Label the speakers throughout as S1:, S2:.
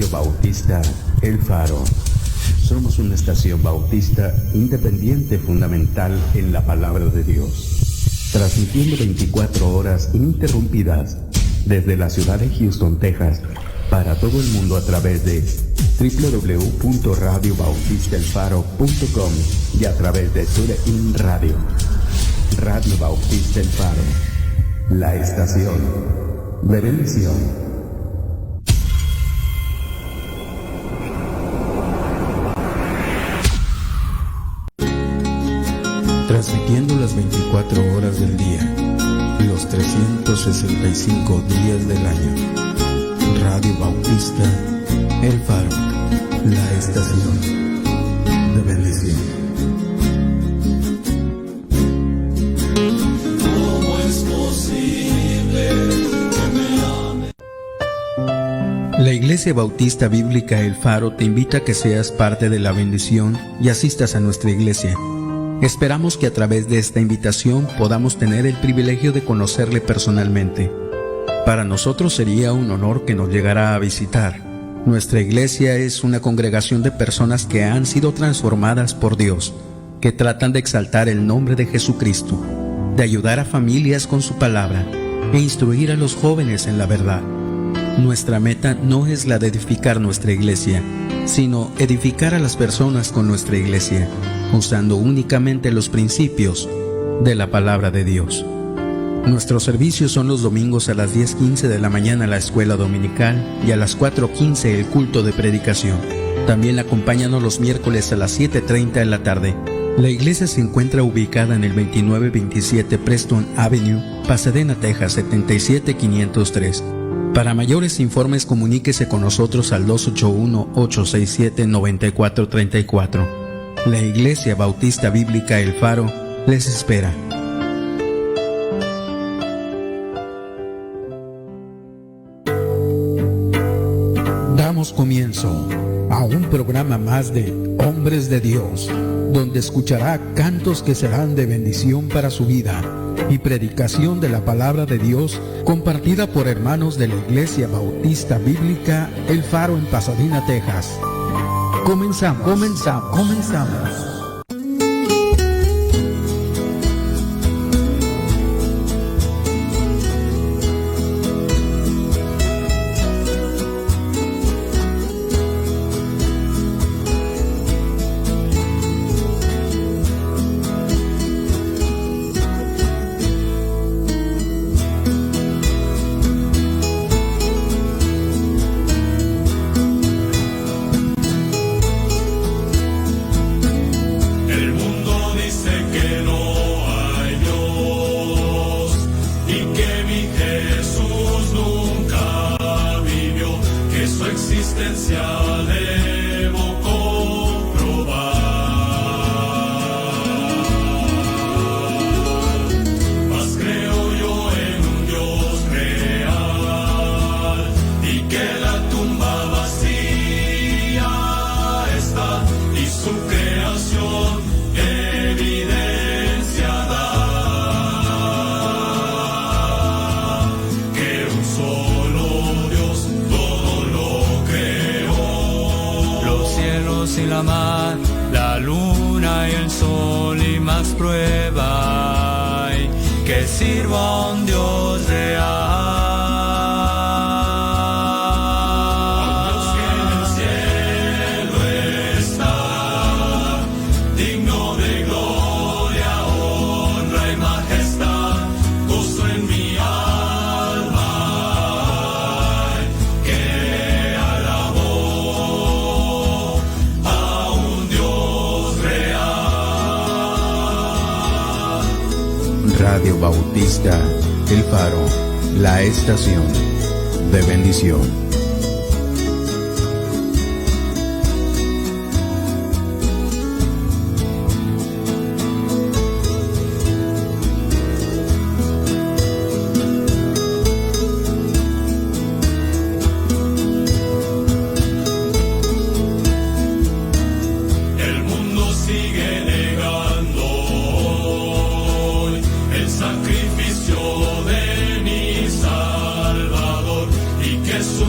S1: Radio Bautista El Faro. Somos una estación bautista independiente fundamental en la palabra de Dios, transmitiendo 24 horas ininterrumpidas desde la ciudad de Houston, Texas, para todo el mundo a través de www.radiobautistaelfaro.com y a través de TuneIn Radio. Radio Bautista El Faro, la estación de bendición. Transmitiendo las 24 horas del día, los 365 días del año. Radio Bautista El Faro, la estación de bendición.
S2: ¿Cómo es posible que me ame?
S3: La Iglesia Bautista Bíblica El Faro te invita a que seas parte de la bendición y asistas a nuestra iglesia. Esperamos que a través de esta invitación podamos tener el privilegio de conocerle personalmente. Para nosotros sería un honor que nos llegara a visitar. Nuestra iglesia es una congregación de personas que han sido transformadas por Dios, que tratan de exaltar el nombre de Jesucristo, de ayudar a familias con su palabra e instruir a los jóvenes en la verdad. Nuestra meta no es la de edificar nuestra iglesia, sino edificar a las personas con nuestra iglesia, usando únicamente los principios de la palabra de Dios. Nuestros servicios son los domingos a las 10:15 de la mañana la escuela dominical y a las 4:15 el culto de predicación. También acompáñanos los miércoles a las 7:30 de la tarde. La iglesia se encuentra ubicada en el 2927 Preston Avenue, Pasadena, Texas 77503. Para mayores informes comuníquese con nosotros al 281-867-9434. La Iglesia Bautista Bíblica El Faro les espera. Damos comienzo a un programa más de Hombres de Dios, donde escuchará cantos que serán de bendición para su vida y predicación de la palabra de Dios compartida por hermanos de la Iglesia Bautista Bíblica El Faro en Pasadena, Texas. Comenzamos. Radio Bautista El Faro, la estación de bendición.
S2: Sacrificio de mi Salvador y que su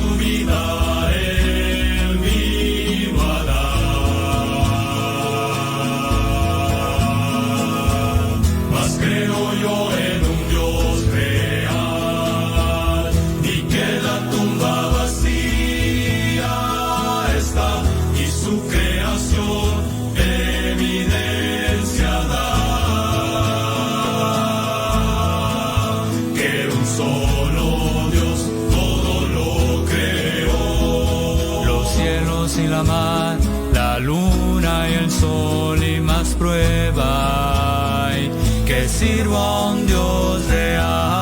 S2: sol y más prueba hay, que sirva a un Dios real.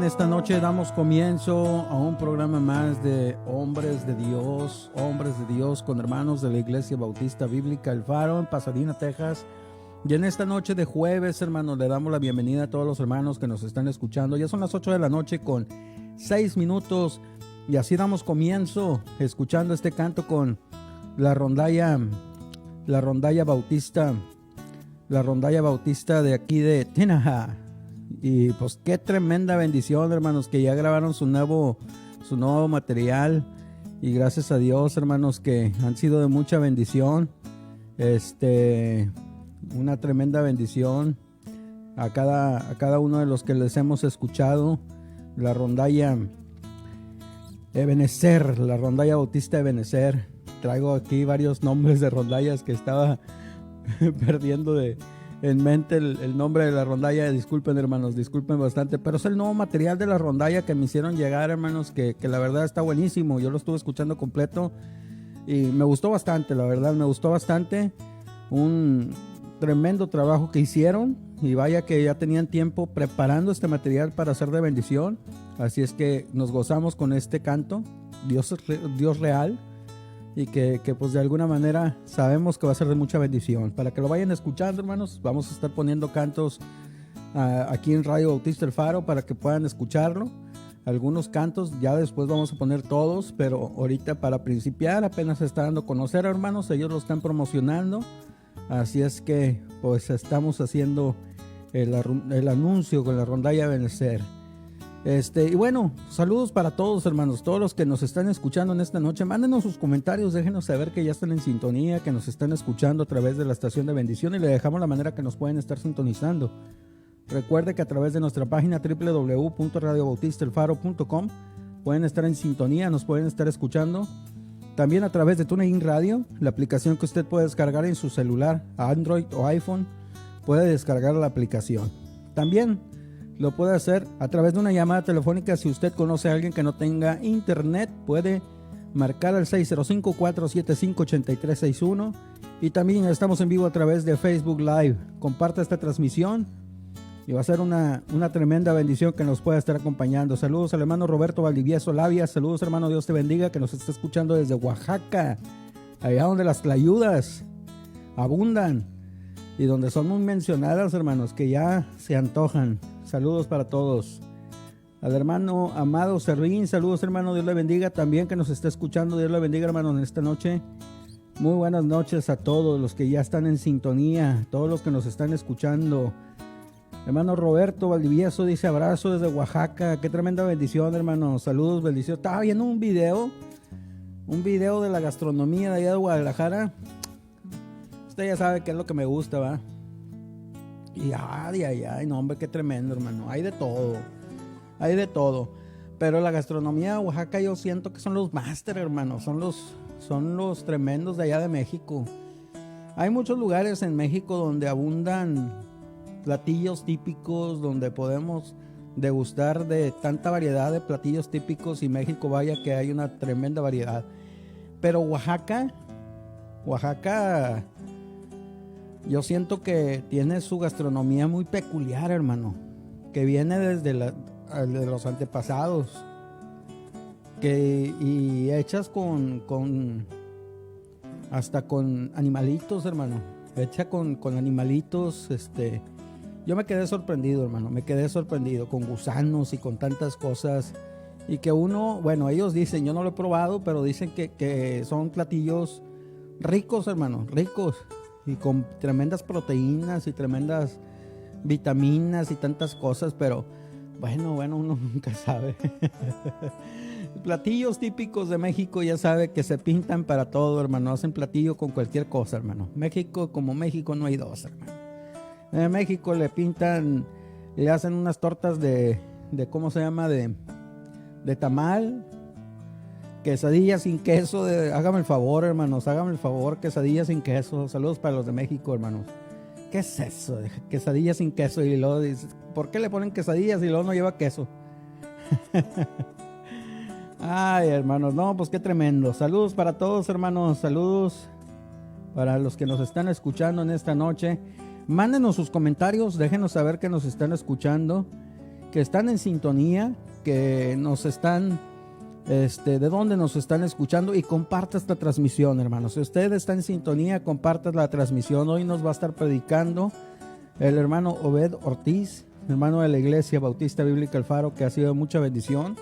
S4: Esta noche damos comienzo a un programa más de hombres de Dios con hermanos de la Iglesia Bautista Bíblica El Faro en Pasadena, Texas. Y en esta noche de jueves, hermanos, le damos la bienvenida a todos los hermanos que nos están escuchando. Ya son las 8 de la noche con 6 minutos y así damos comienzo escuchando este canto con la rondalla bautista de aquí de Tinaja. Y pues qué tremenda bendición, hermanos, que ya grabaron su nuevo material. Y gracias a Dios, hermanos, que han sido de mucha bendición. Una tremenda bendición a cada uno de los que les hemos escuchado. La rondalla Ebenezer, la rondalla bautista Ebenezer. Traigo aquí varios nombres de rondallas que estaba perdiendo en mente el nombre de la rondalla. Disculpen, hermanos, disculpen bastante, pero es el nuevo material de la rondalla que me hicieron llegar, hermanos, que la verdad está buenísimo. Yo lo estuve escuchando completo y me gustó bastante, la verdad, me gustó bastante. Un tremendo trabajo que hicieron y vaya que ya tenían tiempo preparando este material para ser de bendición. Así es que nos gozamos con este canto, Dios real. Y que pues de alguna manera sabemos que va a ser de mucha bendición. Para que lo vayan escuchando, hermanos, vamos a estar poniendo cantos aquí en Radio Bautista El Faro para que puedan escucharlo. Algunos cantos, ya después vamos a poner todos, pero ahorita para principiar apenas se está dando a conocer, hermanos, ellos lo están promocionando. Así es que pues estamos haciendo el anuncio con la rondalla Ebenezer. Y bueno, saludos para todos, hermanos, todos los que nos están escuchando en esta noche. Mándenos sus comentarios, déjenos saber que ya están en sintonía, que nos están escuchando a través de la estación de bendición y le dejamos la manera que nos pueden estar sintonizando. Recuerde que a través de nuestra página www.radiobautistaelfaro.com pueden estar en sintonía, nos pueden estar escuchando. También a través de TuneIn Radio, la aplicación que usted puede descargar en su celular, Android o iPhone, puede descargar la aplicación. También lo puede hacer a través de una llamada telefónica. Si usted conoce a alguien que no tenga internet, puede marcar al 605-475-8361. Y también estamos en vivo a través de Facebook Live. Comparta esta transmisión y va a ser una tremenda bendición que nos pueda estar acompañando. Saludos al hermano Roberto Valdivieso Labia. Saludos, hermano, Dios te bendiga, que nos está escuchando desde Oaxaca, allá donde las tlayudas abundan y donde son muy mencionadas, hermanos, que ya se antojan. Saludos para todos. Al hermano Amado Serrín, saludos, hermano, Dios le bendiga también, que nos está escuchando. Dios le bendiga, hermano, en esta noche. Muy buenas noches a todos los que ya están en sintonía, todos los que nos están escuchando. Hermano Roberto Valdivieso dice abrazo desde Oaxaca. Qué tremenda bendición, hermano. Saludos, bendición. Estaba viendo un video de la gastronomía de allá de Guadalajara. Usted ya sabe qué es lo que me gusta, ¿va? Y ay, no, hombre, qué tremendo, hermano. Hay de todo. Pero la gastronomía de Oaxaca yo siento que son los máster, hermano. Son los tremendos de allá de México. Hay muchos lugares en México donde abundan platillos típicos, donde podemos degustar de tanta variedad de platillos típicos, y México, vaya que hay una tremenda variedad. Pero Oaxaca, yo siento que tiene su gastronomía muy peculiar, hermano, que viene desde de los antepasados, y hechas hasta con animalitos, hermano, hecha con animalitos. Yo me quedé sorprendido, hermano, con gusanos y con tantas cosas. Y que uno, bueno, ellos dicen, yo no lo he probado, pero dicen que son platillos ricos, hermano, ricos. Y con tremendas proteínas y tremendas vitaminas y tantas cosas, pero bueno, uno nunca sabe. Platillos típicos de México, ya sabe que se pintan para todo, hermano. Hacen platillo con cualquier cosa, hermano. México, como México, no hay dos, hermano. En México le pintan, le hacen unas tortas de ¿cómo se llama? De tamal, quesadillas sin queso. Hágame el favor, hermanos, hágame el favor, quesadillas sin queso. Saludos para los de México, hermanos. ¿Qué es eso? Quesadillas sin queso. Y luego dices, ¿por qué le ponen quesadillas y luego no lleva queso? Ay, hermanos, no, pues qué tremendo. Saludos para todos, hermanos. Saludos para los que nos están escuchando en esta noche. Mándenos sus comentarios, déjenos saber que nos están escuchando, que están en sintonía, que nos están, de dónde nos están escuchando, y comparta esta transmisión, hermanos. Si usted está en sintonía, comparta la transmisión. Hoy nos va a estar predicando el hermano Obed Ortiz, hermano de la Iglesia Bautista Bíblica El Faro, que ha sido de mucha bendición.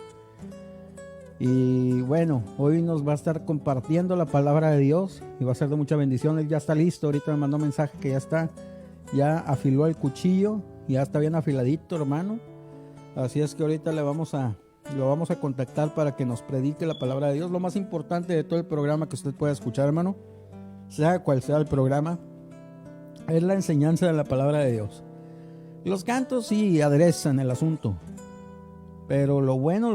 S4: Y bueno, hoy nos va a estar compartiendo la palabra de Dios y va a ser de mucha bendición. Él ya está listo, ahorita me mandó un mensaje que ya afiló el cuchillo, ya está bien afiladito, hermano. Así es que ahorita lo vamos a contactar para que nos predique la palabra de Dios. Lo más importante de todo el programa que usted pueda escuchar, hermano, sea cual sea el programa, es la enseñanza de la palabra de Dios. Los cantos sí aderezan el asunto, pero lo bueno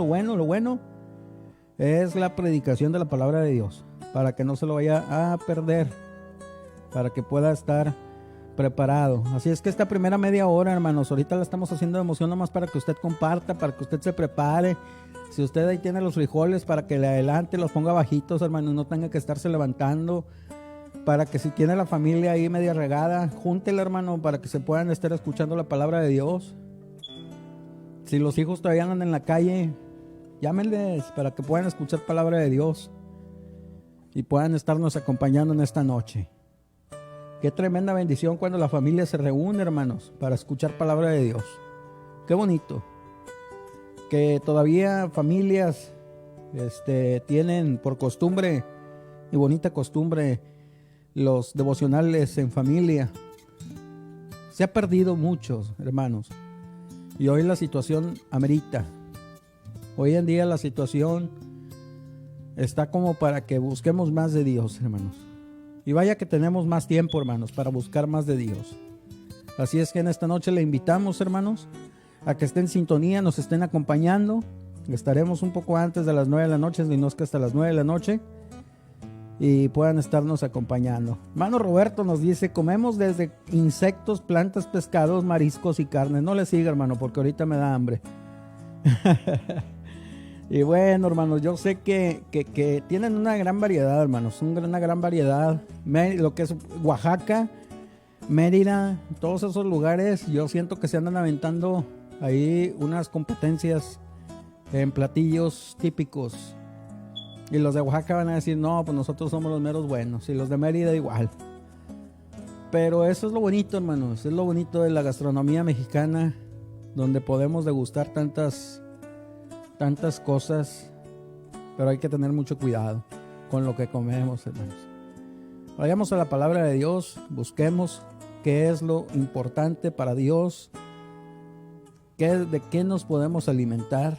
S4: es la predicación de la palabra de Dios, para que no se lo vaya a perder, para que pueda estar preparado. Así es que esta primera media hora, hermanos, ahorita la estamos haciendo de emoción nomás para que usted comparta, para que usted se prepare. Si usted ahí tiene los frijoles, para que le adelante, los ponga bajitos, hermanos, no tenga que estarse levantando. Para que si tiene la familia ahí media regada, júntela, hermano, para que se puedan estar escuchando la palabra de Dios. Si los hijos todavía andan en la calle, llámenles para que puedan escuchar palabra de Dios y puedan estarnos acompañando en esta noche. Qué tremenda bendición cuando la familia se reúne, hermanos, para escuchar palabra de Dios. Qué bonito. Que todavía familias tienen por costumbre y bonita costumbre los devocionales en familia. Se ha perdido muchos, hermanos. Y hoy la situación amerita. Hoy en día la situación está como para que busquemos más de Dios, hermanos. Y vaya que tenemos más tiempo, hermanos, para buscar más de Dios. Así es que en esta noche le invitamos, hermanos, a que estén en sintonía, nos estén acompañando. Estaremos un poco antes de las 9 de la noche, ni no es que hasta las 9 de la noche, y puedan estarnos acompañando. Hermano Roberto nos dice, comemos desde insectos, plantas, pescados, mariscos y carnes. No le siga, hermano, porque ahorita me da hambre. Y bueno, hermanos, yo sé que tienen una gran variedad, hermanos, una gran variedad. Lo que es Oaxaca, Mérida, todos esos lugares, yo siento que se andan aventando ahí unas competencias en platillos típicos. Y los de Oaxaca van a decir, no, pues nosotros somos los meros buenos. Y los de Mérida igual. Pero eso es lo bonito, hermanos, es lo bonito de la gastronomía mexicana, donde podemos degustar tantas cosas, pero hay que tener mucho cuidado con lo que comemos, hermanos. Vayamos a la palabra de Dios, busquemos qué es lo importante para Dios, de qué nos podemos alimentar,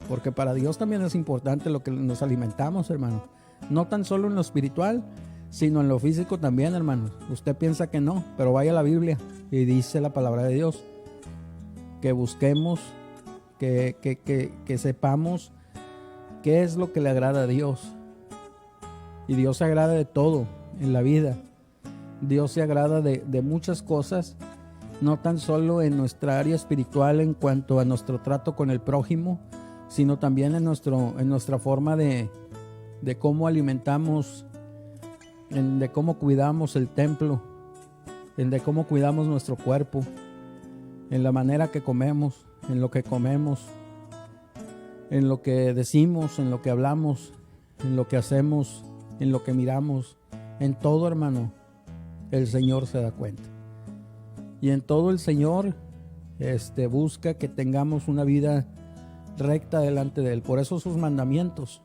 S4: porque para Dios también es importante lo que nos alimentamos, hermanos. No tan solo en lo espiritual, sino en lo físico también, hermanos. Usted piensa que no, pero vaya a la Biblia y dice la palabra de Dios que busquemos, que sepamos qué es lo que le agrada a Dios. Y Dios se agrada de todo en la vida. Dios se agrada de muchas cosas, no tan solo en nuestra área espiritual en cuanto a nuestro trato con el prójimo, sino también en nuestra forma de cómo alimentamos, de cómo cuidamos el templo, de cómo cuidamos nuestro cuerpo, en la manera que comemos, en lo que comemos, en lo que decimos, en lo que hablamos, en lo que hacemos, en lo que miramos, en todo, hermano, el Señor se da cuenta. Y en todo el Señor busca que tengamos una vida recta delante de Él. Por eso sus mandamientos.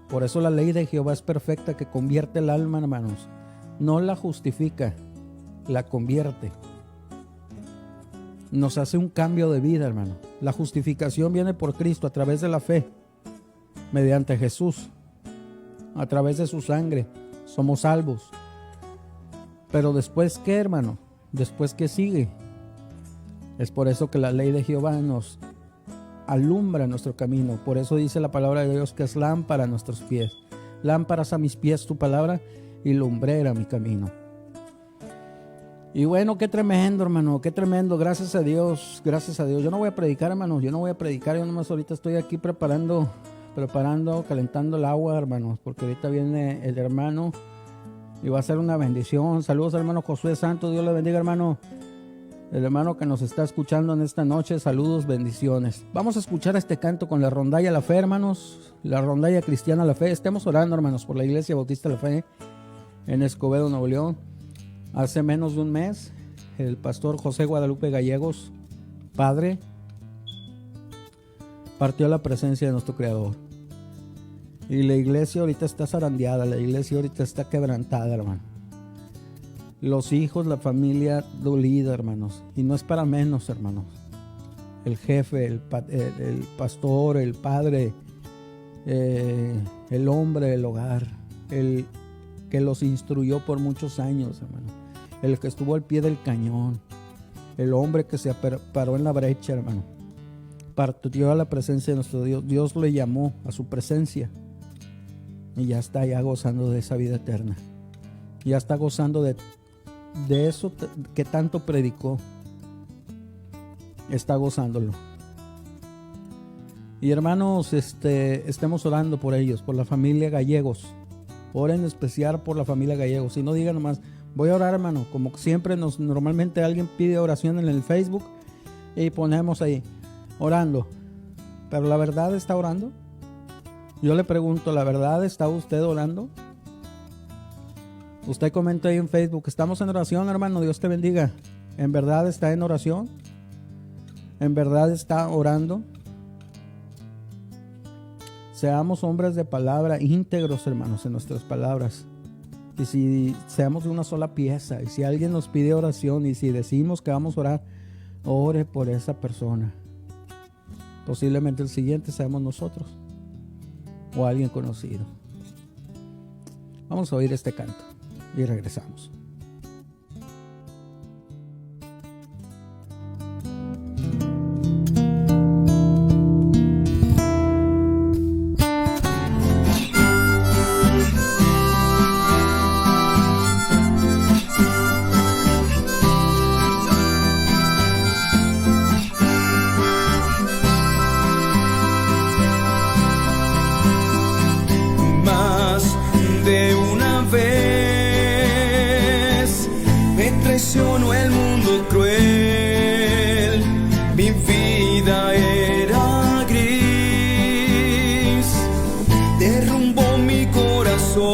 S4: Por eso la ley de Jehová es perfecta, que convierte el alma, hermanos. No la justifica, la convierte. Nos hace un cambio de vida, hermano. La justificación viene por Cristo a través de la fe, mediante Jesús, a través de su sangre. Somos salvos. Pero después, ¿qué, hermano? Después, ¿qué sigue? Es por eso que la ley de Jehová nos alumbra nuestro camino. Por eso dice la palabra de Dios que es lámpara a nuestros pies. Lámparas a mis pies tu palabra y lumbrera mi camino. Y bueno, qué tremendo, hermano, qué tremendo. Gracias a Dios, gracias a Dios. Yo no voy a predicar, hermanos, yo nomás ahorita estoy aquí preparando, calentando el agua, hermanos, porque ahorita viene el hermano y va a ser una bendición. Saludos, hermano Josué Santos, Dios le bendiga, hermano. El hermano que nos está escuchando en esta noche, saludos, bendiciones. Vamos a escuchar este canto con la rondalla La Fe, hermanos, la rondalla cristiana La Fe. Estemos orando, hermanos, por la Iglesia Bautista La Fe en Escobedo, Nuevo León. Hace menos de un mes, el pastor José Guadalupe Gallegos, padre, partió a la presencia de nuestro Creador. Y la iglesia ahorita está zarandeada, la iglesia ahorita está quebrantada, hermano. Los hijos, la familia dolida, hermanos. Y no es para menos, hermanos. El jefe, el pastor, el padre, el hombre del hogar, el que los instruyó por muchos años, hermano. El que estuvo al pie del cañón, el hombre que se paró en la brecha, hermano, partió a la presencia de nuestro Dios. Dios le llamó a su presencia y ya está ya gozando de esa vida eterna. Ya está gozando de eso que tanto predicó. Está gozándolo. Y hermanos, estemos orando por ellos, por la familia Gallegos. Oren en especial por la familia Gallegos. Si no, digan nomás, voy a orar, hermano. Como siempre, normalmente alguien pide oración en el Facebook y ponemos ahí, orando. Pero ¿la verdad está orando? Yo le pregunto, ¿la verdad está usted orando? Usted comenta ahí en Facebook, estamos en oración, hermano, Dios te bendiga. ¿En verdad está en oración? ¿En verdad está orando? Seamos hombres de palabra, íntegros, hermanos, en nuestras palabras. Y si seamos de una sola pieza, y si alguien nos pide oración, y si decimos que vamos a orar, ore por esa persona. Posiblemente el siguiente seamos nosotros, o alguien conocido. Vamos a oír este canto y regresamos.
S2: Traicionó el mundo cruel, mi vida era gris, derrumbó mi corazón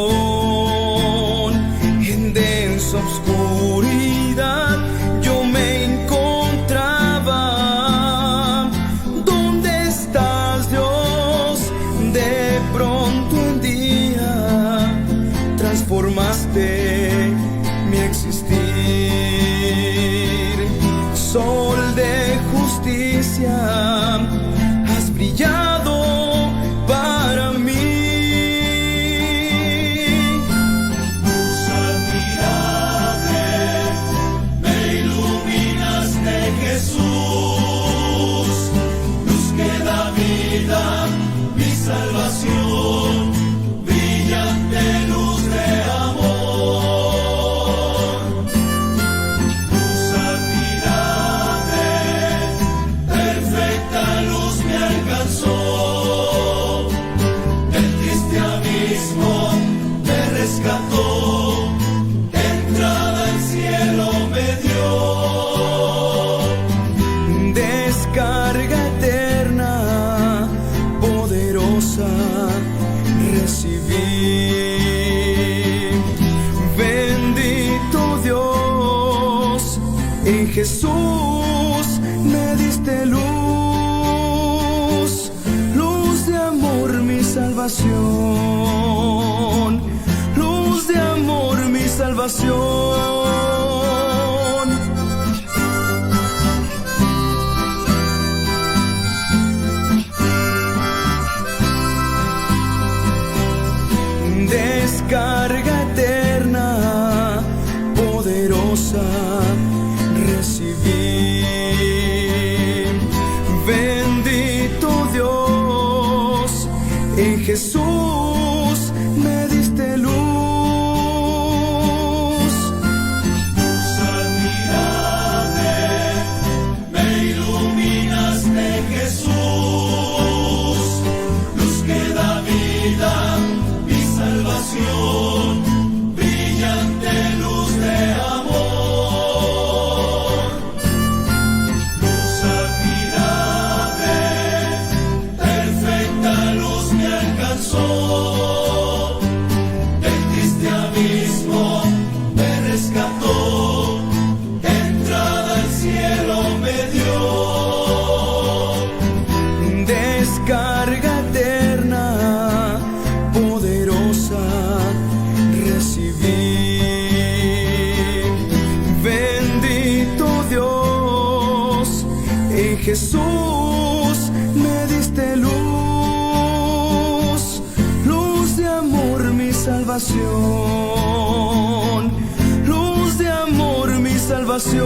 S2: en densa oscuridad. Yo me encontraba, ¿dónde estás, Dios? De pronto un día transformaste mi existir. Sol de justicia, has brillado para mí. Luz admirable, me iluminaste, Jesús. Luz que da vida, mi salvación, brillante luz de amor. Entrada al cielo me dio, descarga eterna, poderosa, recibí. Bendito Dios, en Jesús me diste luz, salvación, luz de amor, mi salvación. Descarga eterna, poderosa, recibí. Bendito Dios, en Jesús me diste luz. Luz admirable, me iluminaste, Jesús, luz que da vida, mi salvación, brillante luz de amor. Luz admirable, perfecta luz me alcanzó, del triste abismo me rescató, entrada al cielo me dio. Descarga eterna, poderosa, recibí. Bendito Dios, en Jesús me diste luz, luz de amor, mi salvación, luz de amor, mi salvación.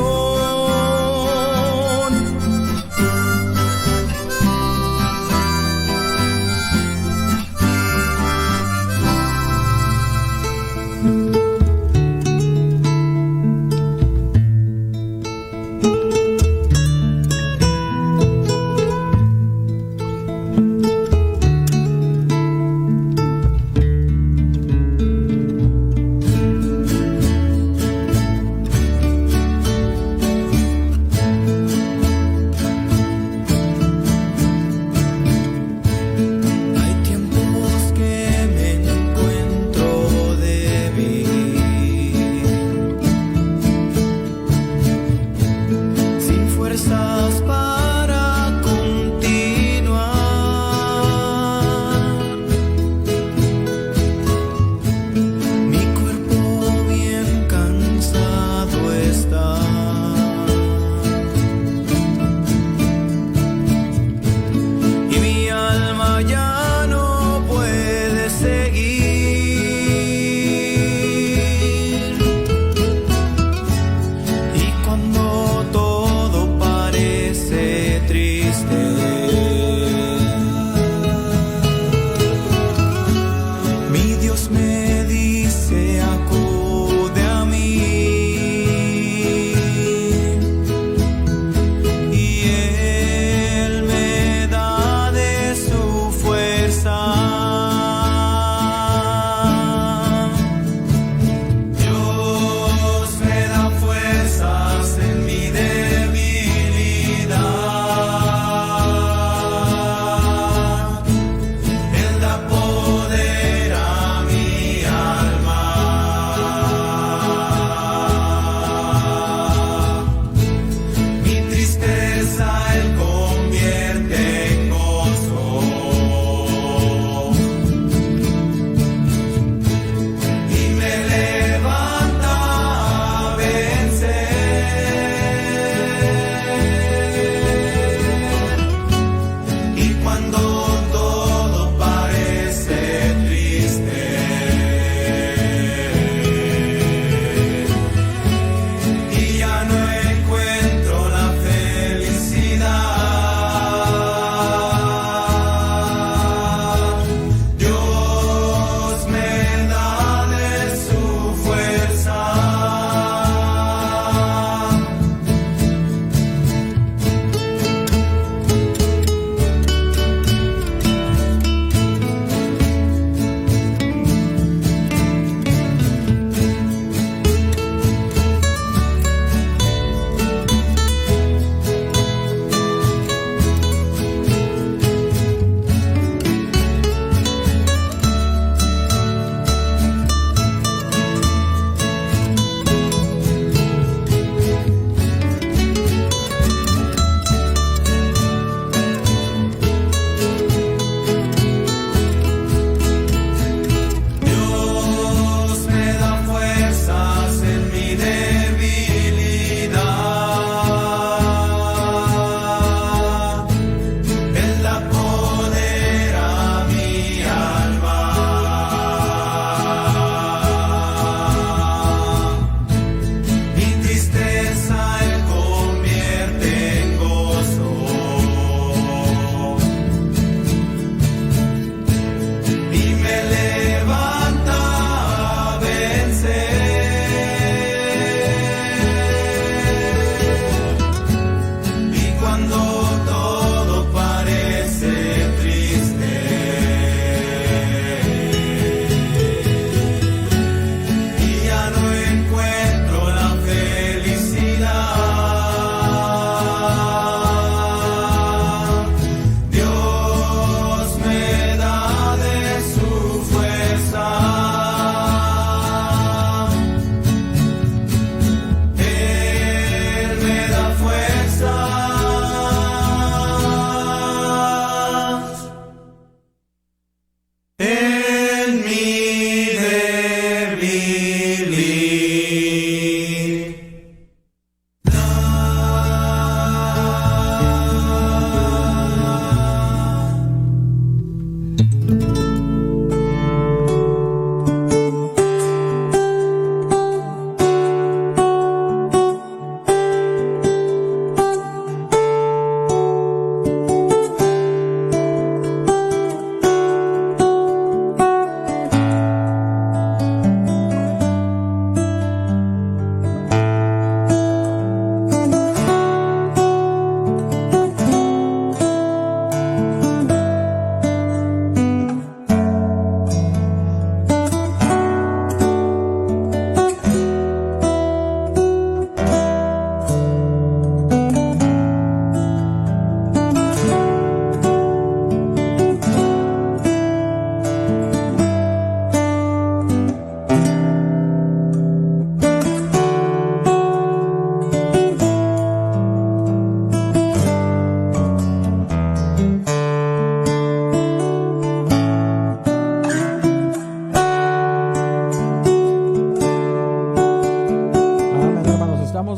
S2: vivir.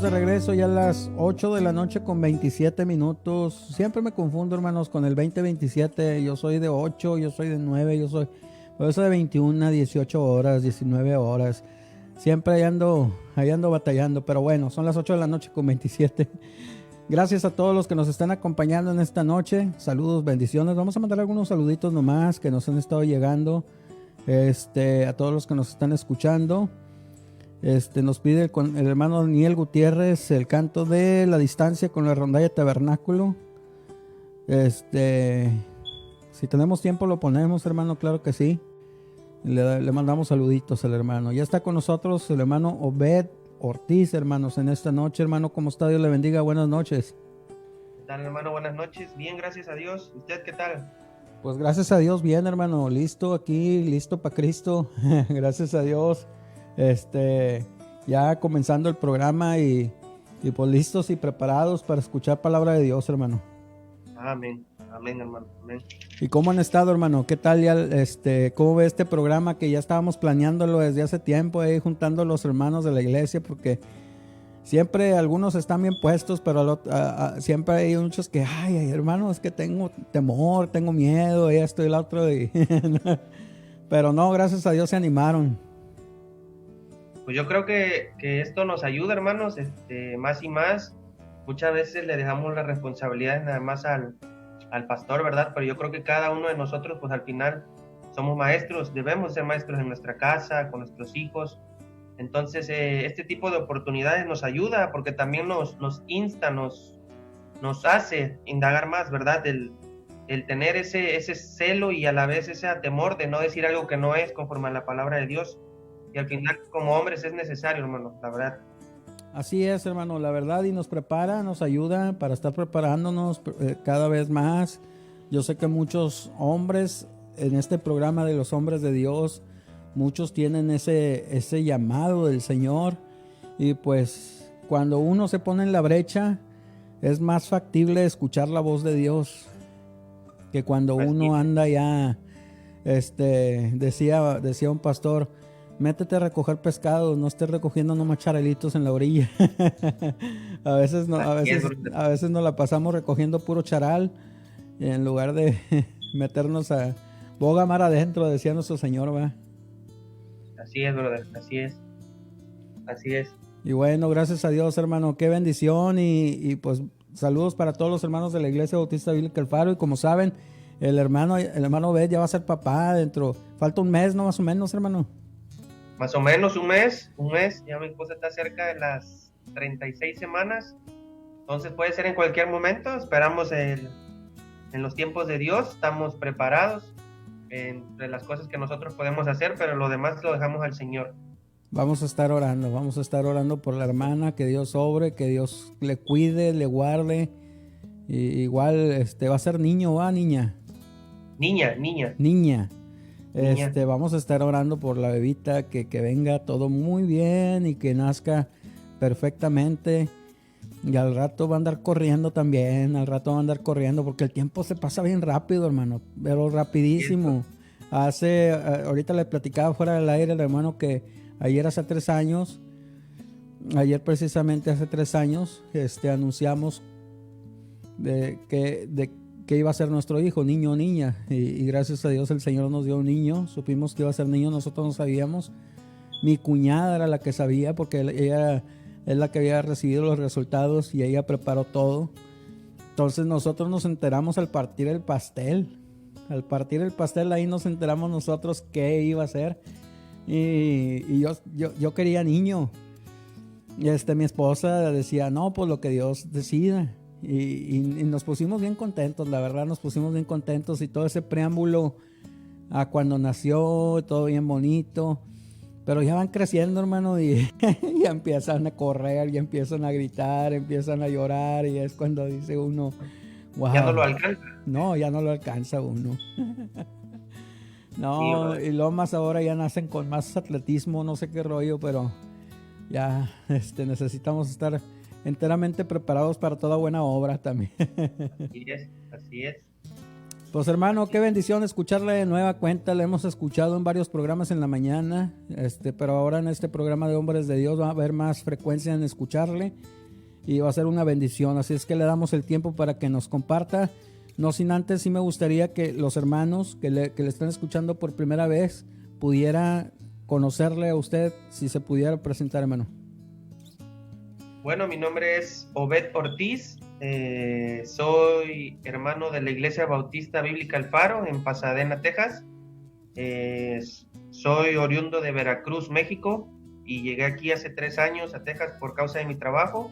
S4: De regreso ya a las 8 de la noche con 27 minutos. Siempre me confundo, hermanos, con el 20-27. Yo soy de 8, yo soy de 9, yo soy de 21 a 18 horas, 19 horas. Siempre ahí ando batallando, pero bueno, son las 8 de la noche con 27. Gracias a todos los que nos están acompañando en esta noche. Saludos, bendiciones. Vamos a mandar algunos saluditos nomás que nos han estado llegando. A todos los que nos están escuchando. Nos pide el hermano Daniel Gutiérrez el canto de La Distancia con la Rondalla Tabernáculo. Si tenemos tiempo lo ponemos, hermano, claro que sí. Le mandamos saluditos al hermano. Ya está con nosotros el hermano Obed Ortiz, hermanos, en esta noche. Hermano, ¿cómo está? Dios le bendiga. Buenas noches.
S5: ¿Qué tal, hermano? Buenas noches. Bien, gracias a Dios. ¿Usted qué tal?
S4: Pues gracias a Dios, bien, hermano. Listo aquí, listo para Cristo. Gracias a Dios. Ya comenzando el programa y pues listos y preparados para escuchar palabra de Dios, hermano.
S5: Amén, amén, hermano, amén.
S4: ¿Y cómo han estado, hermano? ¿Qué tal ya, cómo ve este programa que ya estábamos planeándolo desde hace tiempo, juntando a los hermanos de la iglesia? Porque siempre algunos están bien puestos, pero siempre hay muchos que, ay, hermano, es que tengo temor, tengo miedo, esto y lo otro. Pero no, gracias a Dios se animaron.
S5: Pues yo creo que esto nos ayuda, hermanos, más y más. Muchas veces le dejamos las responsabilidades nada más al pastor, ¿verdad? Pero yo creo que cada uno de nosotros, pues al final somos maestros, debemos ser maestros en nuestra casa, con nuestros hijos. Entonces, este tipo de oportunidades nos ayuda porque también nos insta, nos hace indagar más, ¿verdad? El tener ese celo y a la vez ese temor de no decir algo que no es conforme a la palabra de Dios. Y al final, como hombres, es necesario, hermano, la verdad.
S4: Así es, hermano, la verdad, y nos prepara, nos ayuda para estar preparándonos cada vez más. Yo sé que muchos hombres en este programa de los hombres de Dios, muchos tienen ese llamado del Señor. Y pues cuando uno se pone en la brecha, es más factible escuchar la voz de Dios que cuando uno anda ya, decía un pastor, métete a recoger pescado, no estés recogiendo nomás charalitos en la orilla. a veces nos la pasamos recogiendo puro charal en lugar de meternos a boga mar adentro, decía nuestro Señor, ¿va?
S5: Así es, brother, así es.
S4: Y bueno, gracias a Dios, hermano, qué bendición y pues saludos para todos los hermanos de la Iglesia Bautista Bíblica El Faro. Y como saben, el hermano Obed ya va a ser papá falta un mes, ¿no? Más o menos, hermano.
S5: Más o menos un mes, ya mi esposa está cerca de las 36 semanas, entonces puede ser en cualquier momento. Esperamos en los tiempos de Dios, estamos preparados entre las cosas que nosotros podemos hacer, pero lo demás lo dejamos al Señor.
S4: Vamos a estar orando por la hermana, que Dios obre, que Dios le cuide, le guarde. Y igual va a ser niño, ¿va? Niña. Vamos a estar orando por la bebita, que venga todo muy bien y que nazca perfectamente. Y al rato va a andar corriendo también, porque el tiempo se pasa bien rápido, hermano, pero rapidísimo. Ahorita le platicaba fuera del aire al hermano que Ayer hace 3 años, ayer precisamente hace 3 años, anunciamos de que iba a ser nuestro hijo, niño o niña, y gracias a Dios el Señor nos dio un niño. Supimos que iba a ser niño, nosotros no sabíamos. Mi cuñada era la que sabía, porque ella es la que había recibido los resultados y ella preparó todo. Entonces nosotros nos enteramos al partir el pastel. Al partir el pastel ahí nos enteramos nosotros qué iba a ser. Y yo quería niño. Y mi esposa decía, no, pues lo que Dios decida. Y nos pusimos bien contentos, la verdad nos pusimos bien contentos, y todo ese preámbulo a cuando nació, todo bien bonito. Pero ya van creciendo, hermano, y ya empiezan a correr, ya empiezan a gritar, empiezan a llorar, y es cuando dice uno, wow.
S5: Ya no lo alcanza.
S4: No, ya no lo alcanza uno. No, y luego más ahora ya nacen con más atletismo, no sé qué rollo, pero ya necesitamos estar enteramente preparados para toda buena obra también.
S5: Así es.
S4: Pues hermano, qué bendición escucharle de nueva cuenta. Le hemos escuchado en varios programas en la mañana, pero ahora en este programa de Hombres de Dios va a haber más frecuencia en escucharle y va a ser una bendición. Así es que le damos el tiempo para que nos comparta. No sin antes, sí me gustaría que los hermanos que le están escuchando por primera vez pudiera conocerle a usted, si se pudiera presentar, hermano.
S5: Bueno, mi nombre es Obed Ortiz. Soy hermano de la Iglesia Bautista Bíblica El Faro en Pasadena, Texas. Soy oriundo de Veracruz, México, y llegué aquí hace 3 años a Texas por causa de mi trabajo.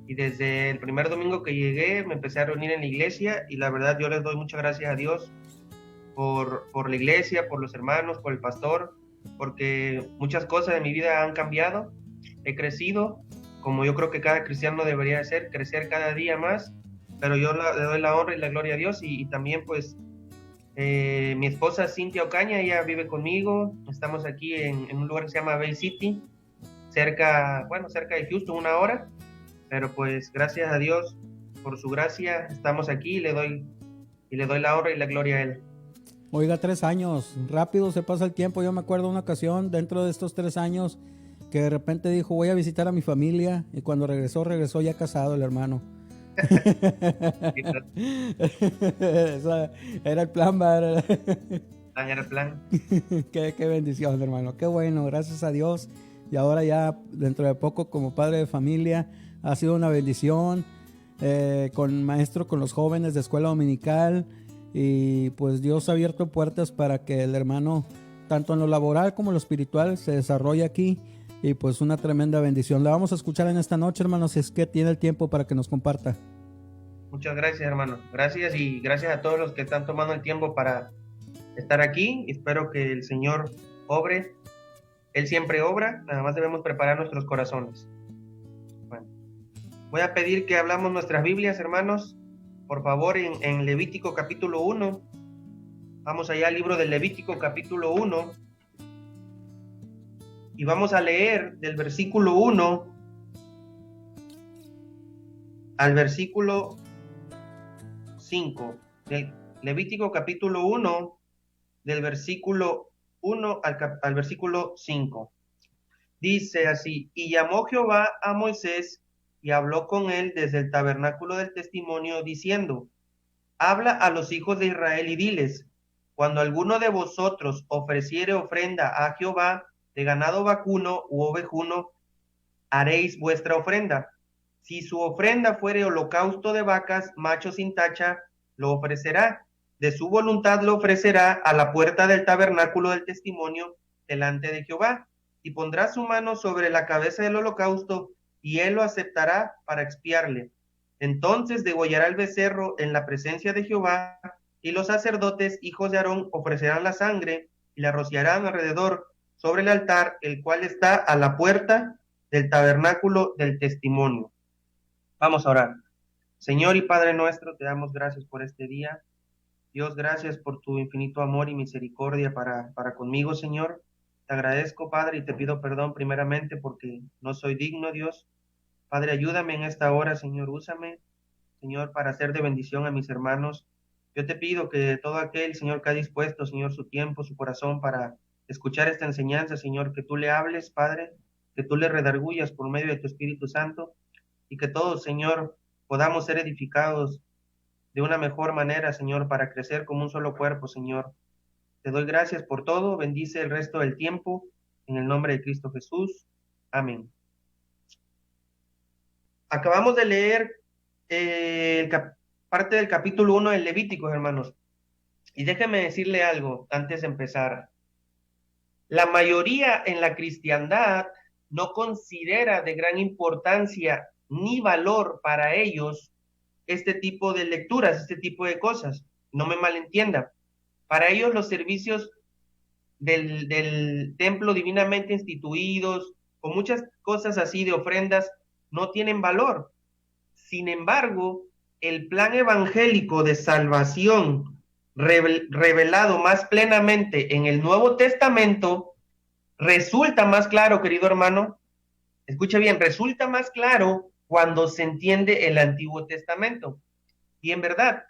S5: Y desde el primer domingo que llegué me empecé a reunir en la iglesia, y la verdad yo les doy muchas gracias a Dios por la iglesia, por los hermanos, por el pastor, porque muchas cosas de mi vida han cambiado. He crecido, como yo creo que cada cristiano debería hacer, crecer cada día más, pero yo le doy la honra y la gloria a Dios. Y también pues mi esposa Cintia Ocaña, ella vive conmigo. Estamos aquí en un lugar que se llama Bay City, cerca de Houston, 1 hora, pero pues gracias a Dios por su gracia estamos aquí, y le doy la honra y la gloria a Él.
S4: Oiga, 3 años, rápido se pasa el tiempo. Yo me acuerdo una ocasión dentro de estos 3 años que de repente dijo, voy a visitar a mi familia, y cuando regresó ya casado el hermano. Esa era el plan, ¿verdad?
S5: Era el plan.
S4: Qué bendición, hermano, qué bueno, gracias a Dios. Y ahora ya dentro de poco como padre de familia ha sido una bendición, con maestro con los jóvenes de escuela dominical, y pues Dios ha abierto puertas para que el hermano tanto en lo laboral como en lo espiritual se desarrolle aquí. Y pues una tremenda bendición. La vamos a escuchar en esta noche, hermanos, si es que tiene el tiempo para que nos comparta.
S5: Muchas gracias, hermano. Gracias, y gracias a todos los que están tomando el tiempo para estar aquí. Espero que el Señor obre. Él siempre obra, nada más debemos preparar nuestros corazones. Bueno, voy a pedir que hablamos nuestras Biblias, hermanos. Por favor, en Levítico capítulo 1. Vamos allá al libro del Levítico capítulo 1. Y vamos a leer del versículo 1 al versículo 5. Del Levítico capítulo 1, del versículo 1 al versículo 5. Dice así: y llamó Jehová a Moisés y habló con él desde el tabernáculo del testimonio, diciendo: habla a los hijos de Israel y diles: cuando alguno de vosotros ofreciere ofrenda a Jehová de ganado vacuno u ovejuno, haréis vuestra ofrenda. Si su ofrenda fuere holocausto de vacas, macho sin tacha, lo ofrecerá. De su voluntad lo ofrecerá a la puerta del tabernáculo del testimonio delante de Jehová, y pondrá su mano sobre la cabeza del holocausto, y él lo aceptará para expiarle. Entonces degollará el becerro en la presencia de Jehová, y los sacerdotes, hijos de Aarón, ofrecerán la sangre y la rociarán alrededor sobre el altar, el cual está a la puerta del tabernáculo del testimonio. Vamos a orar. Señor y Padre nuestro, te damos gracias por este día. Dios, gracias por tu infinito amor y misericordia para conmigo, Señor. Te agradezco, Padre, y te pido perdón primeramente porque no soy digno, Dios. Padre, ayúdame en esta hora, Señor, úsame, Señor, para ser de bendición a mis hermanos. Yo te pido que todo aquel, Señor, que ha dispuesto, Señor, su tiempo, su corazón para escuchar esta enseñanza, Señor, que tú le hables, Padre, que tú le redargullas por medio de tu Espíritu Santo, y que todos, Señor, podamos ser edificados de una mejor manera, Señor, para crecer como un solo cuerpo, Señor. Te doy gracias por todo, bendice el resto del tiempo, en el nombre de Cristo Jesús. Amén. Acabamos de leer parte del capítulo 1 del Levítico, hermanos. Y déjeme decirle algo antes de empezar. La mayoría en la cristiandad no considera de gran importancia ni valor para ellos este tipo de lecturas, este tipo de cosas. No me malentienda. Para ellos los servicios del templo divinamente instituidos, o muchas cosas así de ofrendas, no tienen valor. Sin embargo, el plan evangélico de salvación revelado más plenamente en el Nuevo Testamento resulta más claro, querido hermano, escuche bien, resulta más claro cuando se entiende el Antiguo Testamento. Y en verdad,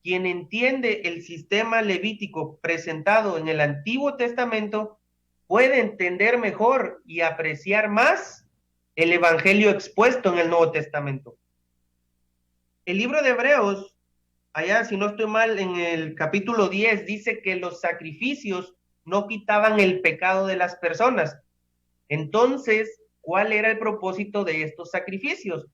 S5: quien entiende el sistema levítico presentado en el Antiguo Testamento puede entender mejor y apreciar más el evangelio expuesto en el Nuevo Testamento. El libro de Hebreos, allá si no estoy mal, en el capítulo 10, dice que los sacrificios no quitaban el pecado de las personas. Entonces, ¿cuál era el propósito de estos sacrificios?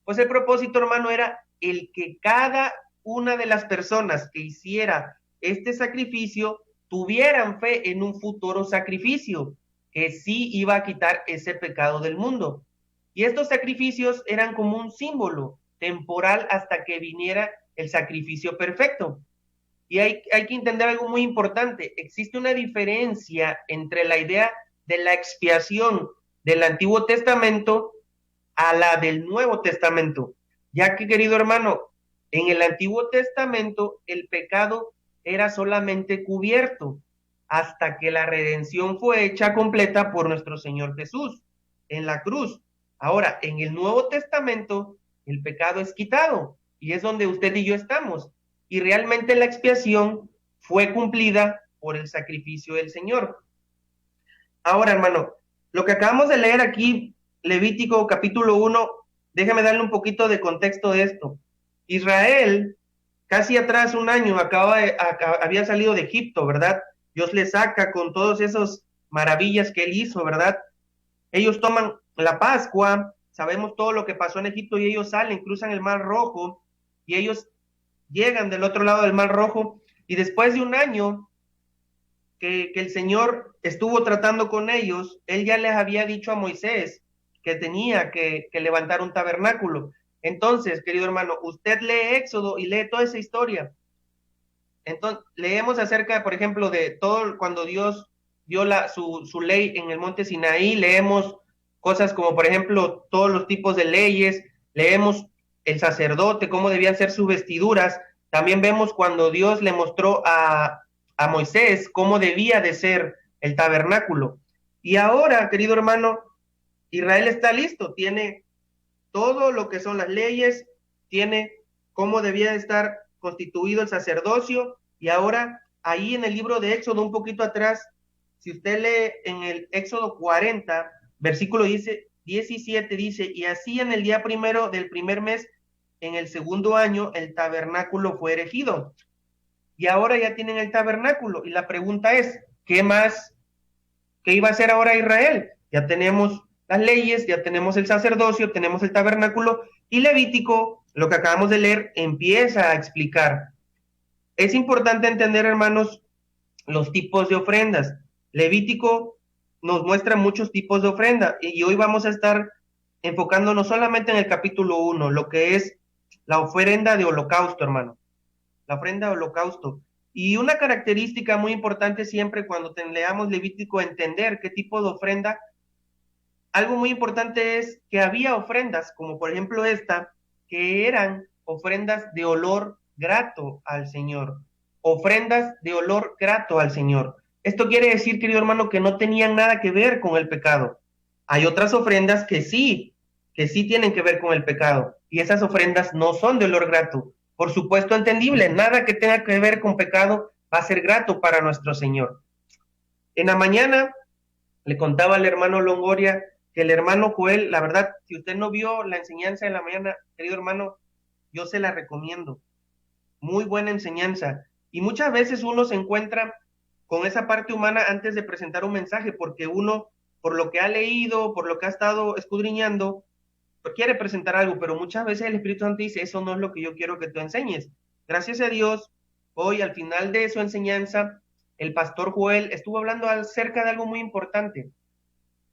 S5: Pues el propósito, hermano, era el que cada una de las personas que hiciera este sacrificio tuvieran fe en un futuro sacrificio que sí iba a quitar ese pecado del mundo. Y estos sacrificios eran como un símbolo temporal hasta que viniera el sacrificio perfecto. Y hay que entender algo muy importante. Existe una diferencia entre la idea de la expiación del Antiguo Testamento a la del Nuevo Testamento, ya que, querido hermano, en el Antiguo Testamento el pecado era solamente cubierto hasta que la redención fue hecha completa por nuestro Señor Jesús en la cruz. Ahora, en el Nuevo Testamento el pecado es quitado y es donde usted y yo estamos. Y realmente la expiación fue cumplida por el sacrificio del Señor. Ahora, hermano, lo que acabamos de leer aquí, Levítico capítulo 1, déjame darle un poquito de contexto de esto. Israel, casi atrás un año, había salido de Egipto, ¿verdad? Dios le saca con todas esas maravillas que él hizo, ¿verdad? Ellos toman la Pascua, sabemos todo lo que pasó en Egipto, y ellos salen, cruzan el Mar Rojo, y ellos llegan del otro lado del Mar Rojo, y después de un año que el Señor estuvo tratando con ellos, él ya les había dicho a Moisés que tenía que levantar un tabernáculo. Entonces, querido hermano, usted lee Éxodo y lee toda esa historia. Entonces, leemos acerca, por ejemplo, de todo cuando Dios dio su ley en el monte Sinaí, leemos cosas como, por ejemplo, todos los tipos de leyes, leemos el sacerdote, cómo debían ser sus vestiduras. También vemos cuando Dios le mostró a Moisés cómo debía de ser el tabernáculo. Y ahora, querido hermano, Israel está listo, tiene todo lo que son las leyes, tiene cómo debía de estar constituido el sacerdocio, y ahora ahí en el libro de Éxodo, un poquito atrás, si usted lee en el Éxodo 40, versículo 17, dice, y así en el día primero del primer mes, en el segundo año, el tabernáculo fue erigido. Y ahora ya tienen el tabernáculo, y la pregunta es, ¿qué más? ¿Qué iba a hacer ahora Israel? Ya tenemos las leyes, ya tenemos el sacerdocio, tenemos el tabernáculo, y Levítico, lo que acabamos de leer, empieza a explicar. Es importante entender, hermanos, los tipos de ofrendas. Levítico nos muestra muchos tipos de ofrenda, y hoy vamos a estar enfocándonos solamente en el capítulo 1, lo que es la ofrenda de holocausto, hermano. La ofrenda de holocausto. Y una característica muy importante siempre cuando leamos Levítico, entender qué tipo de ofrenda. Algo muy importante es que había ofrendas, como por ejemplo esta, que eran ofrendas de olor grato al Señor. Ofrendas de olor grato al Señor. Esto quiere decir, querido hermano, que no tenían nada que ver con el pecado. Hay otras ofrendas que sí tienen que ver con el pecado. Y esas ofrendas no son de olor grato. Por supuesto, entendible, nada que tenga que ver con pecado va a ser grato para nuestro Señor. En la mañana le contaba al hermano Longoria que el hermano Joel, la verdad, si usted no vio la enseñanza de la mañana, querido hermano, yo se la recomiendo. Muy buena enseñanza. Y muchas veces uno se encuentra con esa parte humana antes de presentar un mensaje, porque uno, por lo que ha leído, por lo que ha estado escudriñando, quiere presentar algo, pero muchas veces el Espíritu Santo dice, eso no es lo que yo quiero que tú enseñes. Gracias a Dios, hoy al final de su enseñanza, el pastor Joel estuvo hablando acerca de algo muy importante.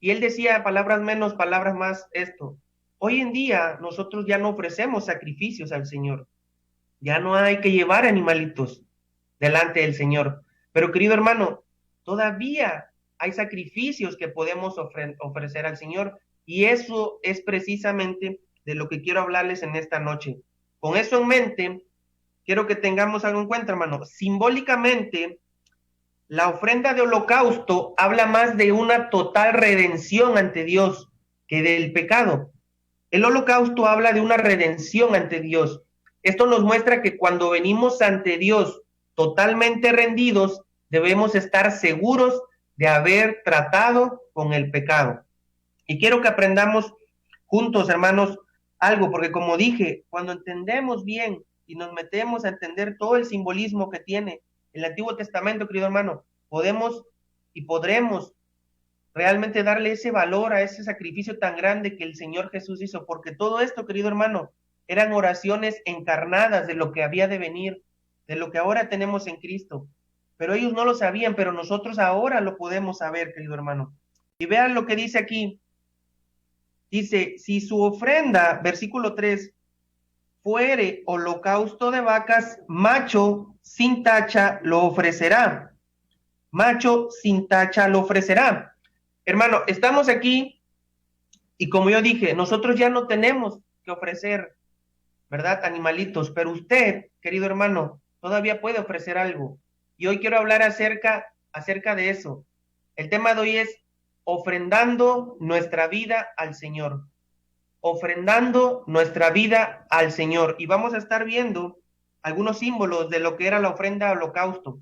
S5: Y él decía, palabras menos, palabras más, esto. Hoy en día nosotros ya no ofrecemos sacrificios al Señor. Ya no hay que llevar animalitos delante del Señor. Pero querido hermano, todavía hay sacrificios que podemos ofrecer al Señor. Y eso es precisamente de lo que quiero hablarles en esta noche. Con eso en mente, quiero que tengamos algo en cuenta, hermano. Simbólicamente, la ofrenda de holocausto habla más de una total redención ante Dios que del pecado. El holocausto habla de una redención ante Dios. Esto nos muestra que cuando venimos ante Dios totalmente rendidos, debemos estar seguros de haber tratado con el pecado. Y quiero que aprendamos juntos, hermanos, algo, porque como dije, cuando entendemos bien y nos metemos a entender todo el simbolismo que tiene el Antiguo Testamento, querido hermano, podemos y podremos realmente darle ese valor a ese sacrificio tan grande que el Señor Jesús hizo, porque todo esto, querido hermano, eran oraciones encarnadas de lo que había de venir, de lo que ahora tenemos en Cristo. Pero ellos no lo sabían, pero nosotros ahora lo podemos saber, querido hermano. Y vean lo que dice aquí. Dice, si su ofrenda, versículo 3, fuere holocausto de vacas, macho sin tacha lo ofrecerá. Macho sin tacha lo ofrecerá. Hermano, estamos aquí y como yo dije, nosotros ya no tenemos que ofrecer, ¿verdad? Animalitos, pero usted, querido hermano, todavía puede ofrecer algo. Y hoy quiero hablar acerca de eso. El tema de hoy es ofrendando nuestra vida al Señor. Ofrendando nuestra vida al Señor. Y vamos a estar viendo algunos símbolos de lo que era la ofrenda al holocausto,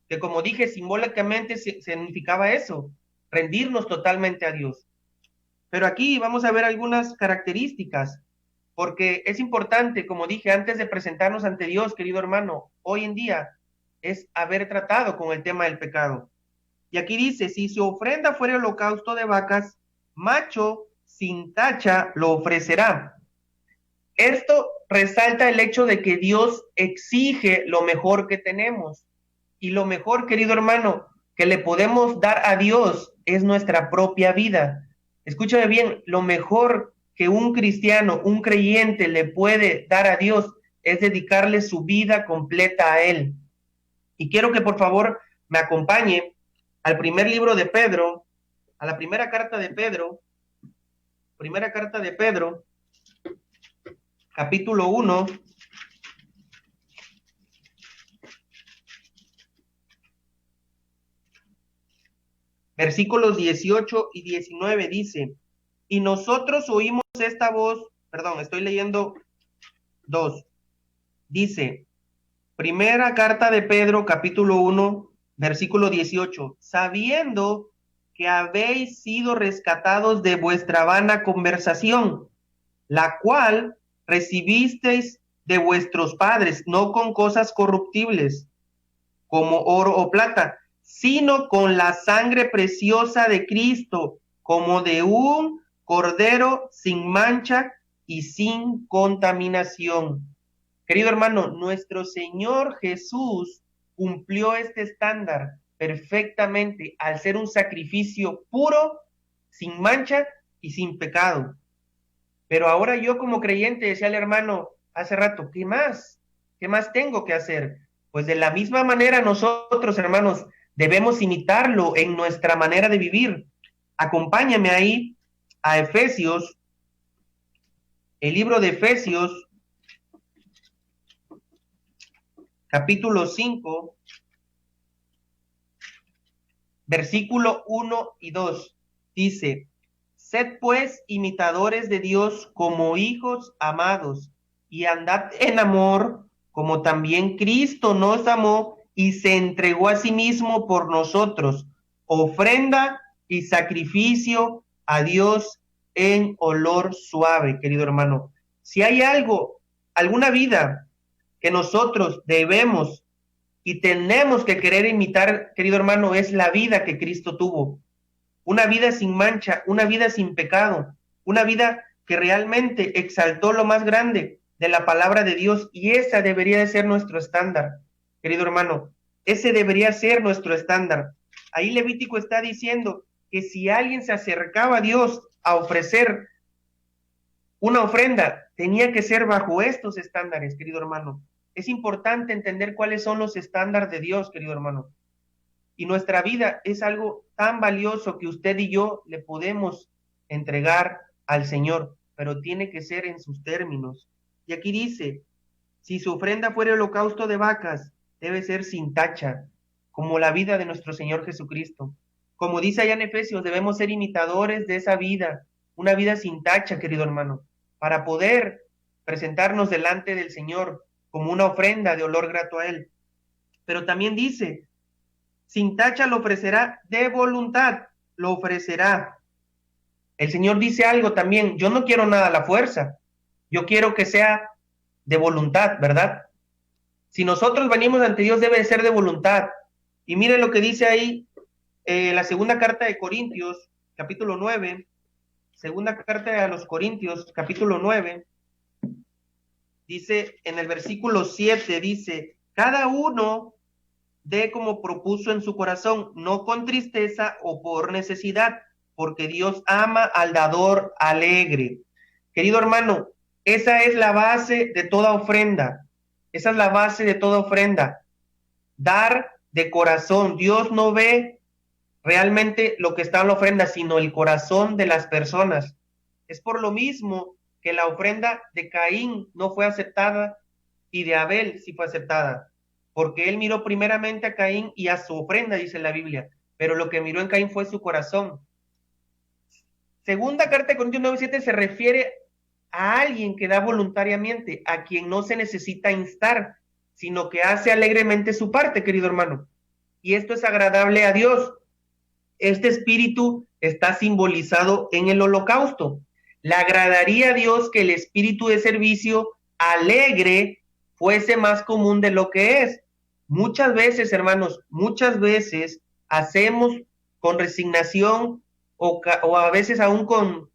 S5: que como dije, simbólicamente significaba eso, rendirnos totalmente a Dios. Pero aquí vamos a ver algunas características, porque es importante, como dije, antes de presentarnos ante Dios, querido hermano, hoy en día es haber tratado con el tema del pecado. Y aquí dice, si su ofrenda fuera holocausto de vacas, macho sin tacha lo ofrecerá. Esto resalta el hecho de que Dios exige lo mejor que tenemos. Y lo mejor, querido hermano, que le podemos dar a Dios es nuestra propia vida. Escúchame bien, lo mejor que un cristiano, un creyente le puede dar a Dios es dedicarle su vida completa a Él. Y quiero que por favor me acompañe al primer libro de Pedro, a la primera carta de Pedro, capítulo 1, versículos 18 y 19 dice, y nosotros oímos esta voz, estoy leyendo 2, dice, primera carta de Pedro, capítulo 1, versículo 18, sabiendo que habéis sido rescatados de vuestra vana conversación, la cual recibisteis de vuestros padres, no con cosas corruptibles, como oro o plata, sino con la sangre preciosa de Cristo, como de un cordero sin mancha y sin contaminación. Querido hermano, nuestro Señor Jesús cumplió este estándar perfectamente al ser un sacrificio puro, sin mancha y sin pecado. Pero ahora yo como creyente, decía el hermano hace rato, ¿qué más? ¿Qué más tengo que hacer? Pues de la misma manera nosotros, hermanos, debemos imitarlo en nuestra manera de vivir. Acompáñame ahí a Efesios, el libro de Efesios, capítulo 5, versículo 1 y 2, dice, sed pues imitadores de Dios como hijos amados, y andad en amor, como también Cristo nos amó y se entregó a sí mismo por nosotros, ofrenda y sacrificio a Dios en olor suave, querido hermano. Si hay algo, alguna vida que nosotros debemos y tenemos que querer imitar, querido hermano, es la vida que Cristo tuvo. Una vida sin mancha, una vida sin pecado, una vida que realmente exaltó lo más grande de la palabra de Dios, y esa debería de ser nuestro estándar, querido hermano. Ese debería ser nuestro estándar. Ahí Levítico está diciendo que si alguien se acercaba a Dios a ofrecer una ofrenda, tenía que ser bajo estos estándares, querido hermano. Es importante entender cuáles son los estándares de Dios, querido hermano. Y nuestra vida es algo tan valioso que usted y yo le podemos entregar al Señor, pero tiene que ser en sus términos. Y aquí dice, si su ofrenda fuera holocausto de vacas, debe ser sin tacha, como la vida de nuestro Señor Jesucristo. Como dice allá en Efesios, debemos ser imitadores de esa vida, una vida sin tacha, querido hermano, para poder presentarnos delante del Señor como una ofrenda de olor grato a Él. Pero también dice, sin tacha lo ofrecerá de voluntad, lo ofrecerá. El Señor dice algo también, yo no quiero nada a la fuerza, yo quiero que sea de voluntad, ¿verdad? Si nosotros venimos ante Dios debe de ser de voluntad. Y miren lo que dice ahí, la segunda carta de Corintios, capítulo 9, segunda carta a los Corintios, capítulo 9, dice en el versículo 7, dice, cada uno dé como propuso en su corazón, no con tristeza o por necesidad, porque Dios ama al dador alegre. Querido hermano, esa es la base de toda ofrenda. Esa es la base de toda ofrenda. Dar de corazón. Dios no ve realmente lo que está en la ofrenda, sino el corazón de las personas. Es por lo mismo que la ofrenda de Caín no fue aceptada y de Abel sí fue aceptada, porque él miró primeramente a Caín y a su ofrenda, dice la Biblia, pero lo que miró en Caín fue su corazón. Segunda carta de Corintios 9:7 se refiere a alguien que da voluntariamente, a quien no se necesita instar, sino que hace alegremente su parte, querido hermano. Y esto es agradable a Dios. Este espíritu está simbolizado en el holocausto. Le agradaría a Dios que el espíritu de servicio alegre fuese más común de lo que es. Muchas veces, hermanos, muchas veces hacemos con resignación o a veces aún con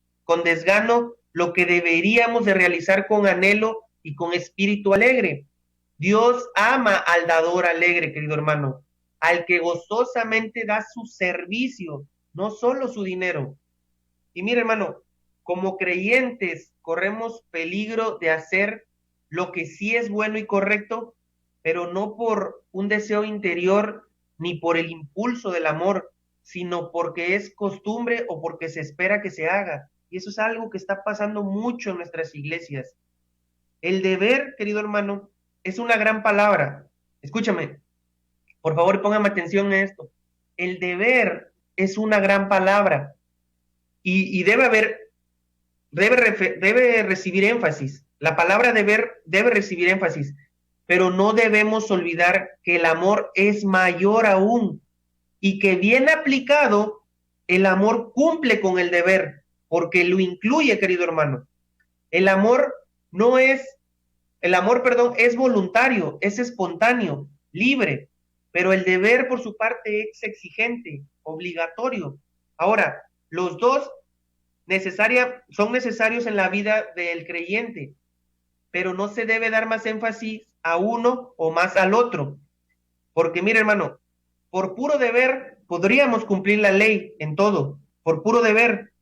S5: desgano lo que deberíamos de realizar con anhelo y con espíritu alegre. Dios ama al dador alegre, querido hermano, al que gozosamente da su servicio, no solo su dinero. Y mire, hermano, como creyentes corremos peligro de hacer lo que sí es bueno y correcto, pero no por un deseo interior ni por el impulso del amor, sino porque es costumbre o porque se espera que se haga. Y eso es algo que está pasando mucho en nuestras iglesias. El deber, querido hermano, es una gran palabra. Escúchame, por favor, póngame atención a esto. El deber es una gran palabra y debe recibir énfasis. La palabra deber debe recibir énfasis, pero no debemos olvidar que el amor es mayor aún y que bien aplicado, el amor cumple con el deber, porque lo incluye, querido hermano. El amor es voluntario, es espontáneo, libre, pero el deber por su parte es exigente, obligatorio. Ahora, los dos son necesarios en la vida del creyente, pero no se debe dar más énfasis a uno o más al otro, porque mire, hermano, por puro deber podríamos cumplir la ley en todo, por puro deber,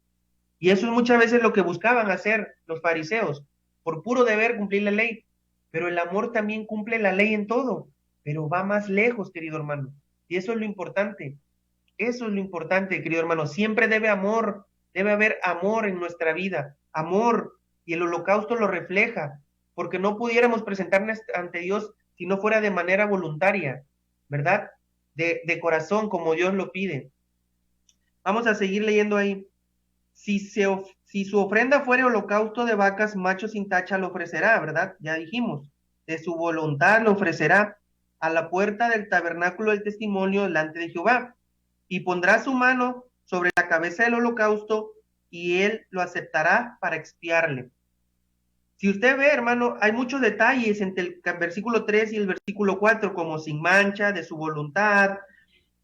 S5: y eso es muchas veces lo que buscaban hacer los fariseos, por puro deber cumplir la ley, pero el amor también cumple la ley en todo, pero va más lejos, querido hermano, y eso es lo importante, querido hermano, siempre debe haber amor en nuestra vida, amor, y el holocausto lo refleja, porque no pudiéramos presentarnos ante Dios si no fuera de manera voluntaria, ¿verdad? De corazón, como Dios lo pide. Vamos a seguir leyendo ahí. Si su ofrenda fuera holocausto de vacas, macho sin tacha lo ofrecerá, ¿verdad? Ya dijimos. De su voluntad lo ofrecerá a la puerta del tabernáculo del testimonio delante de Jehová. y pondrá su mano sobre la cabeza del holocausto y él lo aceptará para expiarle. Si usted ve, hermano, hay muchos detalles entre el versículo 3 y el versículo 4, como sin mancha, de su voluntad,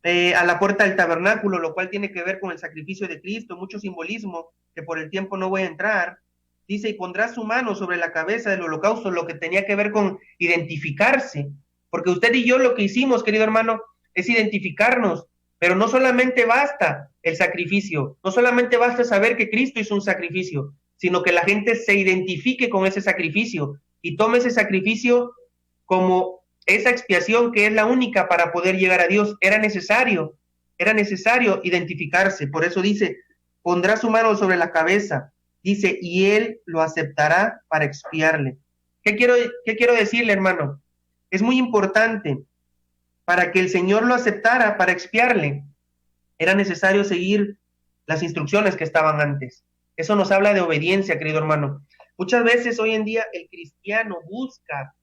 S5: a la puerta del tabernáculo, lo cual tiene que ver con el sacrificio de Cristo, mucho simbolismo que por el tiempo no voy a entrar. Dice, y pondrá su mano sobre la cabeza del holocausto, lo que tenía que ver con identificarse, porque usted y yo lo que hicimos, querido hermano, es identificarnos, pero no solamente basta el sacrificio, no solamente basta saber que Cristo hizo un sacrificio, sino que la gente se identifique con ese sacrificio y tome ese sacrificio como esa expiación que es la única para poder llegar a Dios. Era necesario identificarse. Por eso dice, pondrá su mano sobre la cabeza, dice, y él lo aceptará para expiarle. ¿Qué quiero decirle, hermano? Es muy importante, para que el Señor lo aceptara para expiarle, era necesario seguir las instrucciones que estaban antes. Eso nos habla de obediencia, querido hermano. Muchas veces hoy en día el cristiano busca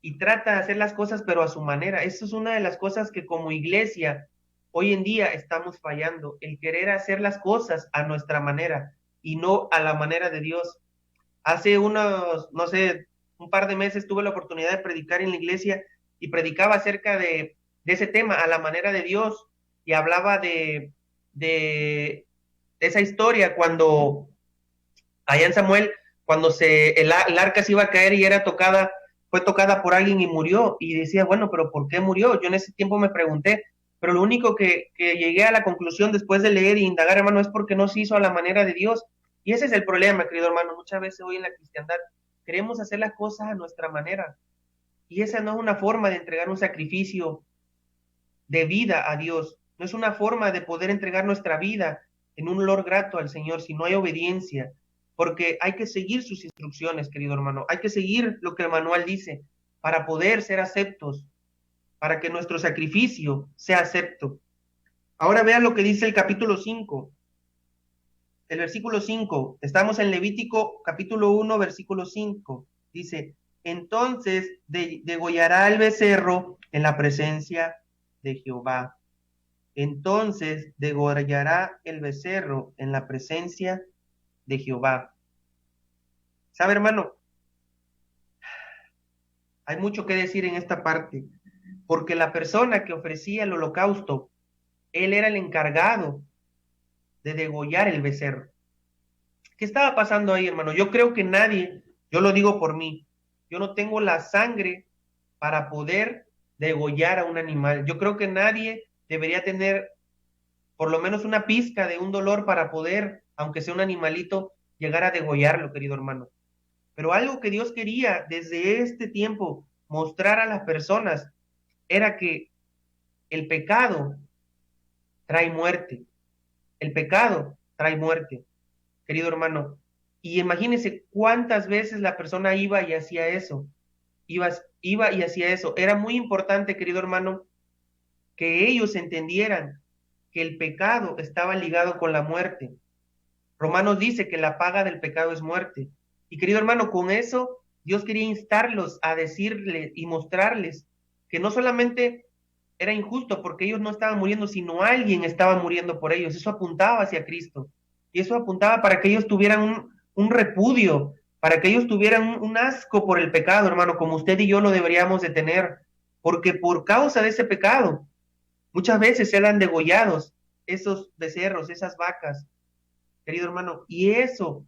S5: y trata de hacer las cosas, pero a su manera. Eso es una de las cosas que como iglesia hoy en día estamos fallando, el querer hacer las cosas a nuestra manera y no a la manera de Dios. Hace unos, no sé, un par de meses tuve la oportunidad de predicar en la iglesia y predicaba acerca de ese tema, a la manera de Dios, y hablaba de esa historia cuando allá en Samuel, cuando el arca se iba a caer y fue tocada por alguien y murió, y decía, bueno, pero ¿por qué murió? Yo en ese tiempo me pregunté, pero lo único que llegué a la conclusión después de leer e indagar, hermano, es porque no se hizo a la manera de Dios. Y ese es el problema, querido hermano. Muchas veces hoy en la cristiandad queremos hacer las cosas a nuestra manera, y esa no es una forma de entregar un sacrificio de vida a Dios, no es una forma de poder entregar nuestra vida en un olor grato al Señor si no hay obediencia, porque hay que seguir sus instrucciones, querido hermano, hay que seguir lo que el manual dice para poder ser aceptos, para que nuestro sacrificio sea acepto. Ahora vean lo que dice el capítulo 5, el versículo 5, estamos en Levítico capítulo 1, versículo 5, dice, entonces degollará el becerro en la presencia de Jehová. Entonces degollará el becerro en la presencia de Jehová. ¿Sabe, hermano? Hay mucho que decir en esta parte, porque la persona que ofrecía el holocausto, él era el encargado de degollar el becerro. ¿Qué estaba pasando ahí, hermano? Yo creo que nadie, yo lo digo por mí, yo no tengo la sangre para poder degollar a un animal. Yo creo que nadie debería tener por lo menos una pizca de un dolor para poder, aunque sea un animalito, llegar a degollarlo, querido hermano. Pero algo que Dios quería desde este tiempo mostrar a las personas era que el pecado trae muerte. El pecado trae muerte, querido hermano. Y imagínense cuántas veces la persona iba y hacía eso. Iba y hacía eso. Era muy importante, querido hermano, que ellos entendieran que el pecado estaba ligado con la muerte. Romanos dice que la paga del pecado es muerte. Y querido hermano, con eso Dios quería instarlos a decirles y mostrarles que no solamente era injusto porque ellos no estaban muriendo, sino alguien estaba muriendo por ellos. Eso apuntaba hacia Cristo. Y eso apuntaba para que ellos tuvieran un repudio, para que ellos tuvieran un asco por el pecado, hermano, como usted y yo lo deberíamos de tener. Porque por causa de ese pecado, muchas veces eran degollados esos becerros, esas vacas, querido hermano. Y eso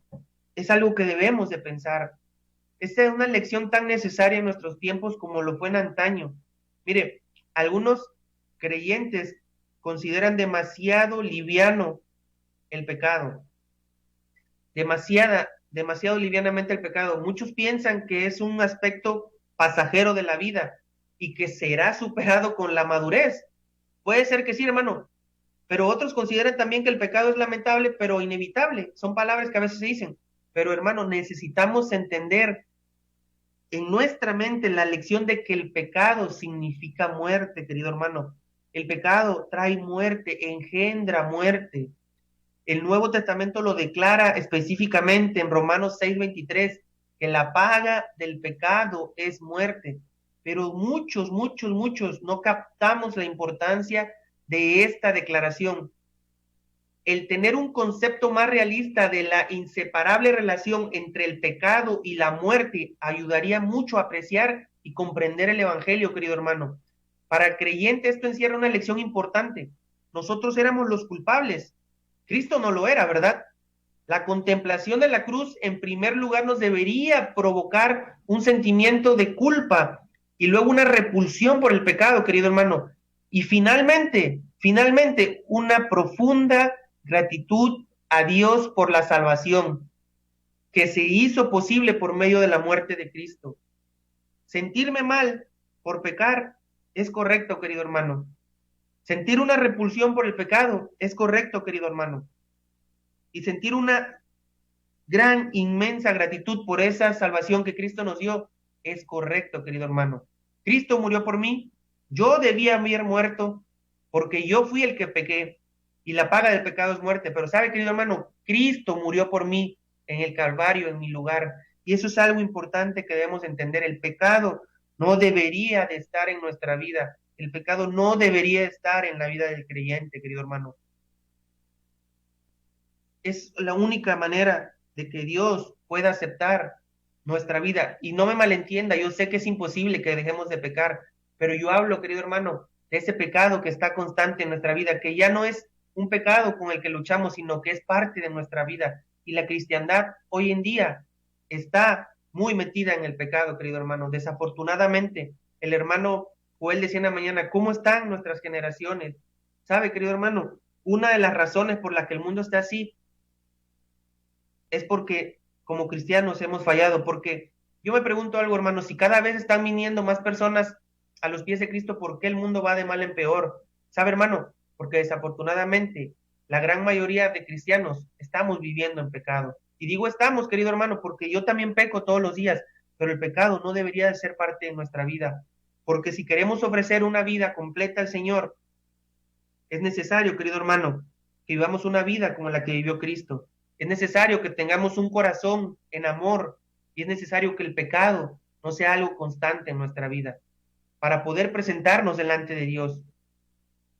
S5: es algo que debemos de pensar. Esta es una lección tan necesaria en nuestros tiempos como lo fue en antaño. Mire, algunos creyentes consideran liviano el pecado, demasiado livianamente el pecado. Muchos piensan que es un aspecto pasajero de la vida y que será superado con la madurez. Puede ser que sí, hermano, pero otros consideran también que el pecado es lamentable, pero inevitable. Son palabras que a veces se dicen. Pero, hermano, necesitamos entender en nuestra mente la lección de que el pecado significa muerte, querido hermano. El pecado trae muerte, engendra muerte. El Nuevo Testamento lo declara específicamente en Romanos 6:23, que la paga del pecado es muerte. Pero muchos no captamos la importancia de esta declaración. El tener un concepto más realista de la inseparable relación entre el pecado y la muerte ayudaría mucho a apreciar y comprender el Evangelio, querido hermano. Para el creyente esto encierra una lección importante. Nosotros éramos los culpables. Cristo no lo era, ¿verdad? La contemplación de la cruz, en primer lugar, nos debería provocar un sentimiento de culpa y luego una repulsión por el pecado, querido hermano. Y finalmente, una profunda gratitud a Dios por la salvación que se hizo posible por medio de la muerte de Cristo. Sentirme mal por pecar es correcto, querido hermano. Sentir una repulsión por el pecado es correcto, querido hermano. Y sentir una gran, inmensa gratitud por esa salvación que Cristo nos dio es correcto, querido hermano. Cristo murió por mí. Yo debía haber muerto porque yo fui el que pequé. Y la paga del pecado es muerte. Pero sabe, querido hermano, Cristo murió por mí en el Calvario, en mi lugar. Y eso es algo importante que debemos entender. El pecado no debería de estar en nuestra vida. El pecado no debería estar en la vida del creyente, querido hermano. Es la única manera de que Dios pueda aceptar nuestra vida. Y no me malentienda, yo sé que es imposible que dejemos de pecar, pero yo hablo, querido hermano, de ese pecado que está constante en nuestra vida, que ya no es un pecado con el que luchamos, sino que es parte de nuestra vida. Y la cristiandad hoy en día está muy metida en el pecado, querido hermano. Desafortunadamente, el hermano Joel decía en la mañana, ¿cómo están nuestras generaciones? ¿Sabe, querido hermano? Una de las razones por la que el mundo está así es porque como cristianos hemos fallado, porque yo me pregunto algo, hermano, si cada vez están viniendo más personas a los pies de Cristo, ¿por qué el mundo va de mal en peor? ¿Sabe, hermano? Porque desafortunadamente la gran mayoría de cristianos estamos viviendo en pecado. Y digo estamos, querido hermano, porque yo también peco todos los días, pero el pecado no debería de ser parte de nuestra vida, porque si queremos ofrecer una vida completa al Señor, es necesario, querido hermano, que vivamos una vida como la que vivió Cristo. Es necesario que tengamos un corazón en amor y es necesario que el pecado no sea algo constante en nuestra vida para poder presentarnos delante de Dios.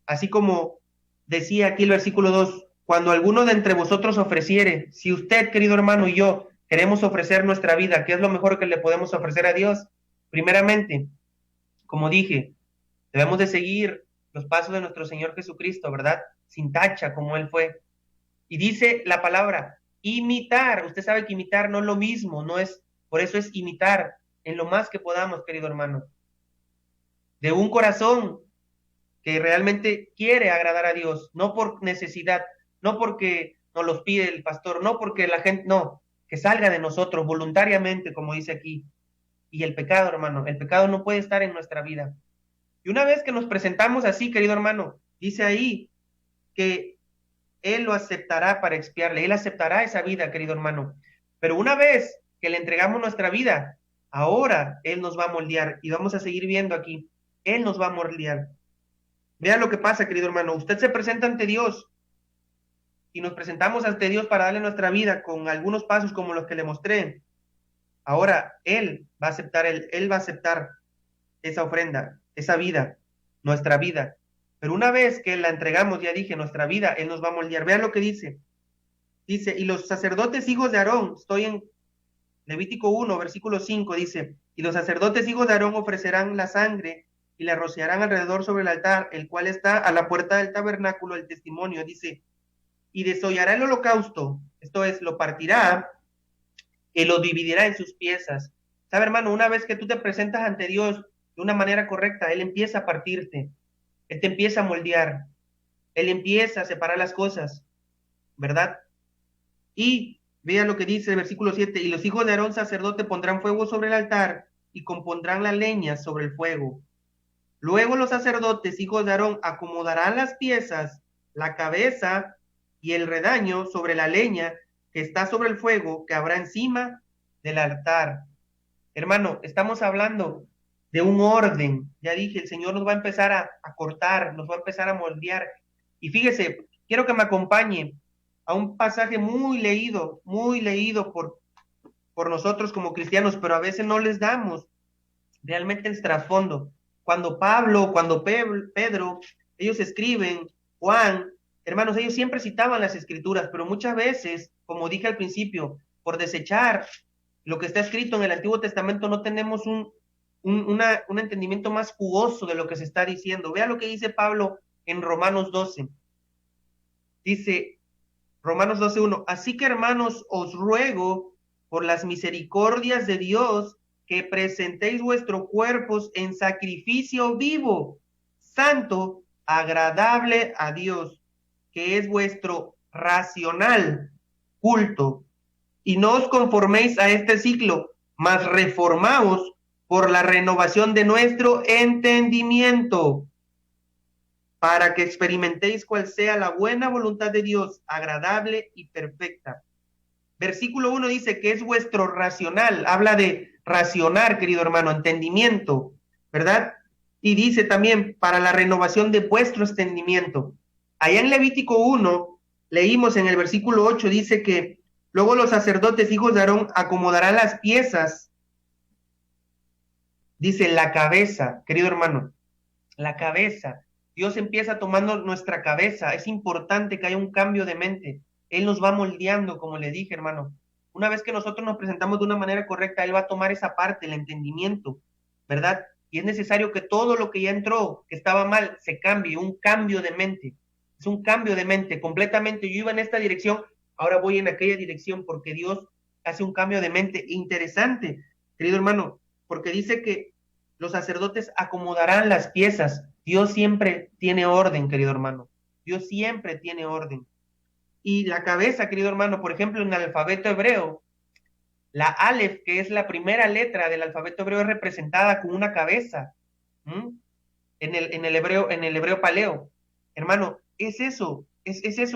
S5: Así como decía aquí el versículo 2, cuando alguno de entre vosotros ofreciere, si usted, querido hermano, y yo queremos ofrecer nuestra vida, ¿qué es lo mejor que le podemos ofrecer a Dios? Primeramente, como dije, debemos de seguir los pasos de nuestro Señor Jesucristo, ¿verdad? Sin tacha, como Él fue. Y dice la palabra, imitar. Usted sabe que imitar no es lo mismo, no es, por eso es imitar en lo más que podamos, querido hermano. De un corazón que realmente quiere agradar a Dios, no por necesidad, no porque nos los pide el pastor, no porque la gente, no, que salga de nosotros voluntariamente, como dice aquí. Y el pecado, hermano, el pecado no puede estar en nuestra vida. Y una vez que nos presentamos así, querido hermano, dice ahí que Él lo aceptará para expiarle, Él aceptará esa vida, querido hermano. Pero una vez que le entregamos nuestra vida, ahora Él nos va a moldear y vamos a seguir viendo aquí, Él nos va a moldear. Vean lo que pasa, querido hermano, usted se presenta ante Dios y nos presentamos ante Dios para darle nuestra vida con algunos pasos como los que le mostré. Ahora Él va a aceptar, Él va a aceptar esa ofrenda, esa vida, nuestra vida. Pero una vez que la entregamos, ya dije, nuestra vida, Él nos va a moldear. Vean lo que dice. Dice, y los sacerdotes hijos de Aarón, estoy en Levítico 1, versículo 5, dice, y los sacerdotes hijos de Aarón ofrecerán la sangre y la rociarán alrededor sobre el altar, el cual está a la puerta del tabernáculo del testimonio. Dice, y desollará el holocausto, esto es, lo partirá y lo dividirá en sus piezas. ¿Sabe, hermano? Una vez que tú te presentas ante Dios de una manera correcta, Él empieza a partirte. Él te empieza a moldear, Él empieza a separar las cosas, ¿verdad? Y vean lo que dice el versículo 7, y los hijos de Aarón sacerdote pondrán fuego sobre el altar y compondrán la leña sobre el fuego. Luego los sacerdotes, hijos de Aarón, acomodarán las piezas, la cabeza y el redaño sobre la leña que está sobre el fuego que habrá encima del altar. Hermano, estamos hablando de un orden. Ya dije, el Señor nos va a empezar a cortar, nos va a empezar a moldear. Y fíjese, quiero que me acompañe a un pasaje muy leído por nosotros como cristianos, pero a veces no les damos realmente el trasfondo. Cuando Pedro ellos escriben, Juan, hermanos, ellos siempre citaban las escrituras, pero muchas veces, como dije al principio, por desechar lo que está escrito en el Antiguo Testamento, no tenemos un entendimiento más jugoso de lo que se está diciendo. Vea lo que dice Pablo en Romanos 12. Dice, Romanos 12:1, así que hermanos, os ruego por las misericordias de Dios que presentéis vuestros cuerpos en sacrificio vivo, santo, agradable a Dios, que es vuestro racional culto. Y no os conforméis a este siglo, mas reformaos por la renovación de nuestro entendimiento, para que experimentéis cuál sea la buena voluntad de Dios, agradable y perfecta. Versículo 1 dice que es vuestro racional, habla de racionar, querido hermano, entendimiento, ¿verdad? Y dice también para la renovación de vuestro entendimiento. Allá en Levítico 1, leímos en el versículo 8, dice que luego los sacerdotes, hijos de Aarón, acomodarán las piezas. Dice la cabeza, querido hermano, la cabeza. Dios empieza tomando nuestra cabeza. Es importante que haya un cambio de mente. Él nos va moldeando, como le dije, hermano. Una vez que nosotros nos presentamos de una manera correcta, Él va a tomar esa parte, el entendimiento, ¿verdad? Y es necesario que todo lo que ya entró, que estaba mal, se cambie, un cambio de mente. Es un cambio de mente completamente. Yo iba en esta dirección, ahora voy en aquella dirección, porque Dios hace un cambio de mente interesante, querido hermano, porque dice que los sacerdotes acomodarán las piezas. Dios siempre tiene orden, querido hermano. Dios siempre tiene orden. Y la cabeza, querido hermano, por ejemplo, en el alfabeto hebreo, la Aleph, que es la primera letra del alfabeto hebreo, es representada con una cabeza. En el hebreo paleo. Hermano, es eso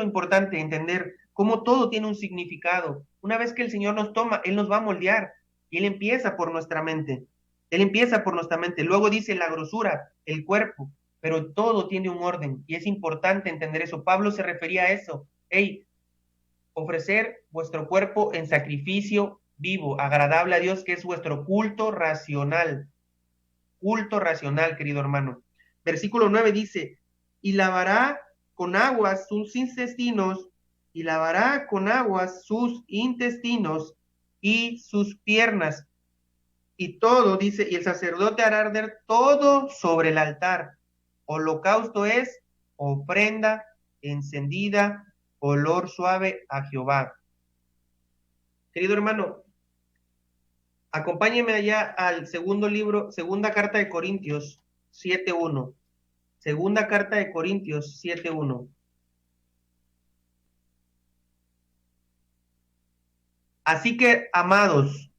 S5: importante entender, cómo todo tiene un significado. Una vez que el Señor nos toma, Él nos va a moldear, y Él empieza por nuestra mente. Él empieza por nuestra mente. Luego dice la grosura, el cuerpo, pero todo tiene un orden, y es importante entender eso. Pablo se refería a eso. Ofrecer vuestro cuerpo en sacrificio vivo, agradable a Dios, que es vuestro culto racional. Culto racional, querido hermano. Versículo 9 dice, y lavará con aguas sus intestinos, y lavará con aguas sus intestinos y sus piernas. Y todo, dice, y el sacerdote hará arder todo sobre el altar. Holocausto es ofrenda encendida, olor suave a Jehová. Querido hermano, acompáñeme allá al segunda carta de Corintios 7:1. Segunda carta de Corintios 7:1. Así que, amados,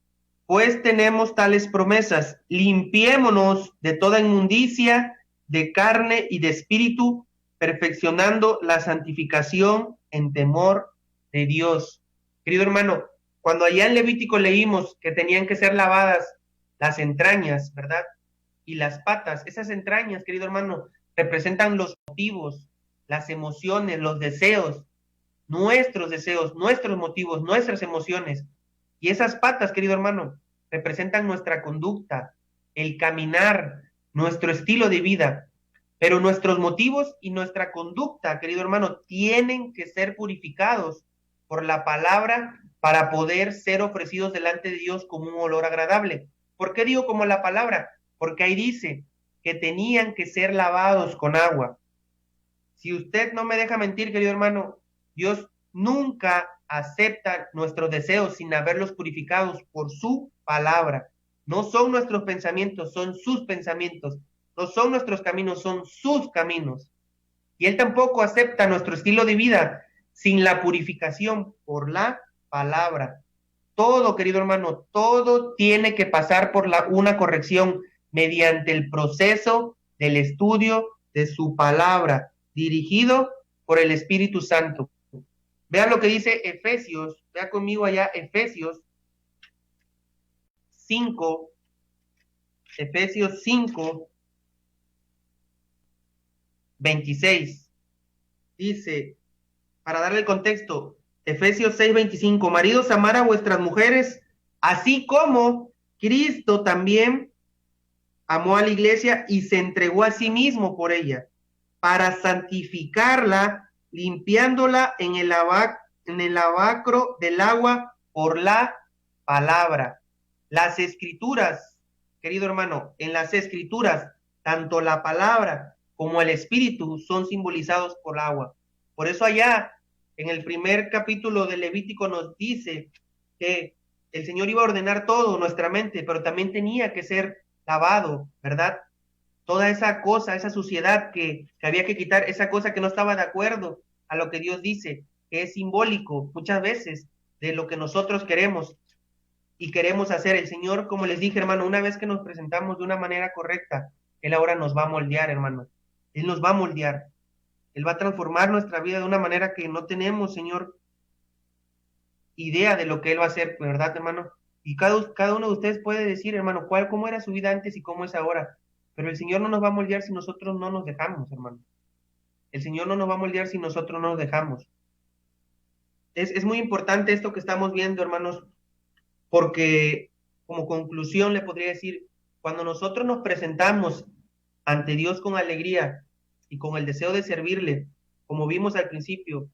S5: pues tenemos tales promesas, limpiémonos de toda inmundicia de carne y de espíritu, perfeccionando la santificación en temor de Dios. Querido hermano, cuando allá en Levítico leímos que tenían que ser lavadas las entrañas, ¿verdad? Y las patas, esas entrañas, querido hermano, representan los motivos, las emociones, los deseos, nuestros motivos, nuestras emociones. Y esas patas, querido hermano, representan nuestra conducta, el caminar, nuestro estilo de vida. Pero nuestros motivos y nuestra conducta, querido hermano, tienen que ser purificados por la palabra para poder ser ofrecidos delante de Dios como un olor agradable. ¿Por qué digo como la palabra? Porque ahí dice que tenían que ser lavados con agua. Si usted no me deja mentir, querido hermano, Dios nunca acepta nuestros deseos sin haberlos purificados por su palabra. No son nuestros pensamientos, son sus pensamientos. No son nuestros caminos, son sus caminos. Y Él tampoco acepta nuestro estilo de vida sin la purificación por la palabra. Todo, querido hermano, todo tiene que pasar por una corrección mediante el proceso del estudio de su palabra, dirigido por el Espíritu Santo. Vean lo que dice Efesios, vea conmigo allá Efesios 5, Efesios 5, 26. Dice, para darle el contexto, Efesios 6, 25, maridos, amar a vuestras mujeres, así como Cristo también amó a la iglesia y se entregó a sí mismo por ella, para santificarla, limpiándola en el lavacro del agua por la palabra. Las escrituras, querido hermano, en las escrituras, tanto la palabra como el espíritu son simbolizados por agua. Por eso allá, en el primer capítulo de Levítico nos dice que el Señor iba a ordenar todo, nuestra mente, pero también tenía que ser lavado, ¿verdad? Toda esa cosa, esa suciedad que había que quitar, esa cosa que no estaba de acuerdo a lo que Dios dice, que es simbólico muchas veces de lo que nosotros queremos y queremos hacer. El Señor, como les dije, hermano, una vez que nos presentamos de una manera correcta, Él ahora nos va a moldear, hermano. Él nos va a moldear. Él va a transformar nuestra vida de una manera que no tenemos, Señor, idea de lo que Él va a hacer, ¿verdad, hermano? Y cada uno de ustedes puede decir, hermano, cómo era su vida antes y cómo es ahora. Pero el Señor no nos va a moldear si nosotros no nos dejamos, hermano. El Señor no nos va a moldear si nosotros no nos dejamos. Es muy importante esto que estamos viendo, hermanos, porque como conclusión le podría decir, cuando nosotros nos presentamos ante Dios con alegría y con el deseo de servirle, como vimos al principio,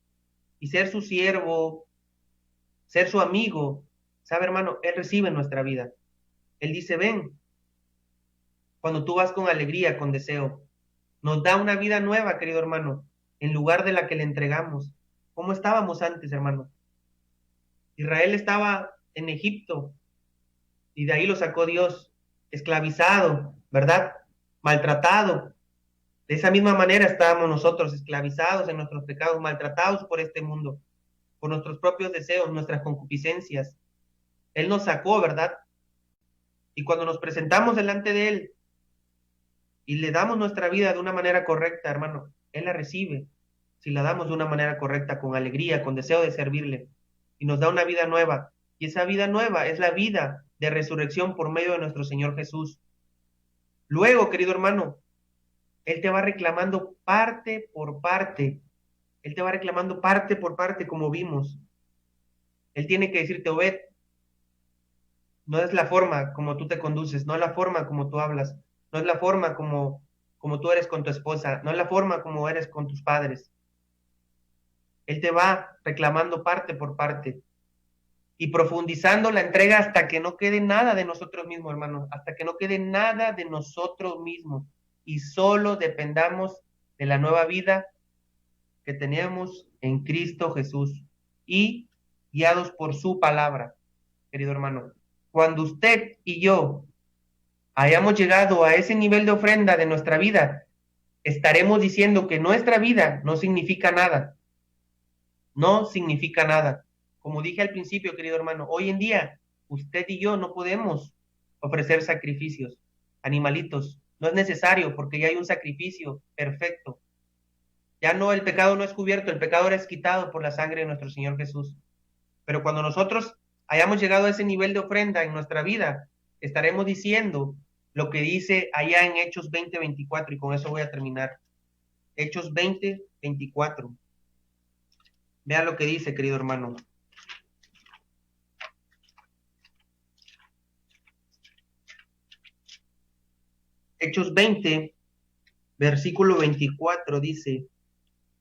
S5: y ser su siervo, ser su amigo, ¿sabe, hermano? Él recibe nuestra vida. Él dice, ven. Cuando tú vas con alegría, con deseo, nos da una vida nueva, querido hermano, en lugar de la que le entregamos. ¿Cómo estábamos antes, hermano? Israel estaba en Egipto y de ahí lo sacó Dios, esclavizado, ¿verdad? Maltratado. De esa misma manera estábamos nosotros, esclavizados en nuestros pecados, maltratados por este mundo, por nuestros propios deseos, nuestras concupiscencias. Él nos sacó, ¿verdad? Y cuando nos presentamos delante de Él y le damos nuestra vida de una manera correcta, hermano, Él la recibe. Si la damos de una manera correcta, con alegría, con deseo de servirle, y nos da una vida nueva. Y esa vida nueva es la vida de resurrección por medio de nuestro Señor Jesús. Luego, querido hermano, Él te va reclamando parte por parte. Él te va reclamando parte por parte, como vimos. Él tiene que decirte, Obed, no es la forma como tú te conduces, no es la forma como tú hablas, no es la forma como tú eres con tu esposa, no es la forma como eres con tus padres. Él te va reclamando parte por parte y profundizando la entrega hasta que no quede nada de nosotros mismos, hermanos, hasta que no quede nada de nosotros mismos y solo dependamos de la nueva vida que tenemos en Cristo Jesús y guiados por su palabra, querido hermano. Cuando usted y yo hayamos llegado a ese nivel de ofrenda de nuestra vida, estaremos diciendo que nuestra vida no significa nada. No significa nada. Como dije al principio, querido hermano, hoy en día usted y yo no podemos ofrecer sacrificios, animalitos. No es necesario porque ya hay un sacrificio perfecto. Ya no, el pecado no es cubierto, el pecado es quitado por la sangre de nuestro Señor Jesús. Pero cuando nosotros hayamos llegado a ese nivel de ofrenda en nuestra vida, estaremos diciendo lo que dice allá en Hechos 20:24, y con eso voy a terminar. Hechos 20:24. Vea lo que dice, querido hermano. Hechos 20, versículo 24 dice,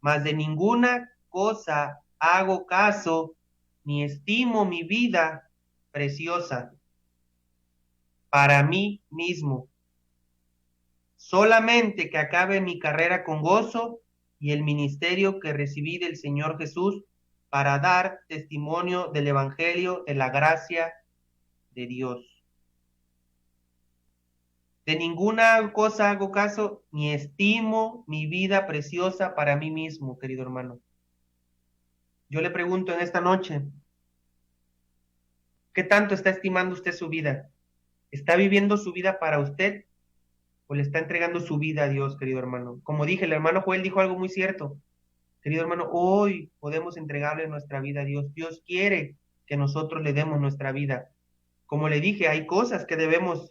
S5: mas de ninguna cosa hago caso, ni estimo mi vida preciosa para mí mismo, solamente que acabe mi carrera con gozo y el ministerio que recibí del Señor Jesús para dar testimonio del Evangelio de la gracia de Dios. De ninguna cosa hago caso, ni estimo mi vida preciosa para mí mismo, querido hermano. Yo le pregunto en esta noche, ¿qué tanto está estimando usted su vida? ¿Está viviendo su vida para usted o le está entregando su vida a Dios, querido hermano? Como dije, el hermano Joel dijo algo muy cierto. Querido hermano, hoy podemos entregarle nuestra vida a Dios. Dios quiere que nosotros le demos nuestra vida. Como le dije, hay cosas que debemos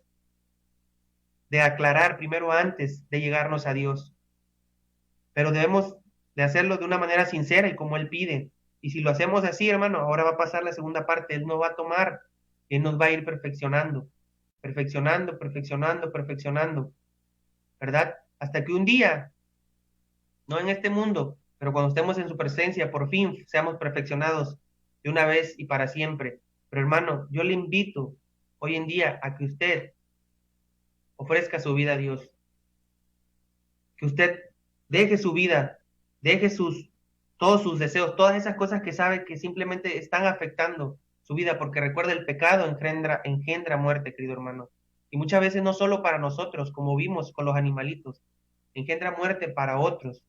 S5: de aclarar primero antes de llegarnos a Dios. Pero debemos de hacerlo de una manera sincera y como Él pide. Y si lo hacemos así, hermano, ahora va a pasar la segunda parte. Él nos va a tomar, Él nos va a ir perfeccionando, perfeccionando, perfeccionando, perfeccionando, ¿verdad? Hasta que un día no en este mundo, pero cuando estemos en su presencia, por fin seamos perfeccionados de una vez y para siempre. Pero hermano, yo le invito hoy en día a que usted ofrezca su vida a Dios, que usted deje su vida, deje todos sus deseos, todas esas cosas que sabe que simplemente están afectando su vida, porque recuerda, el pecado engendra muerte, querido hermano. Y muchas veces no solo para nosotros, como vimos con los animalitos, engendra muerte para otros,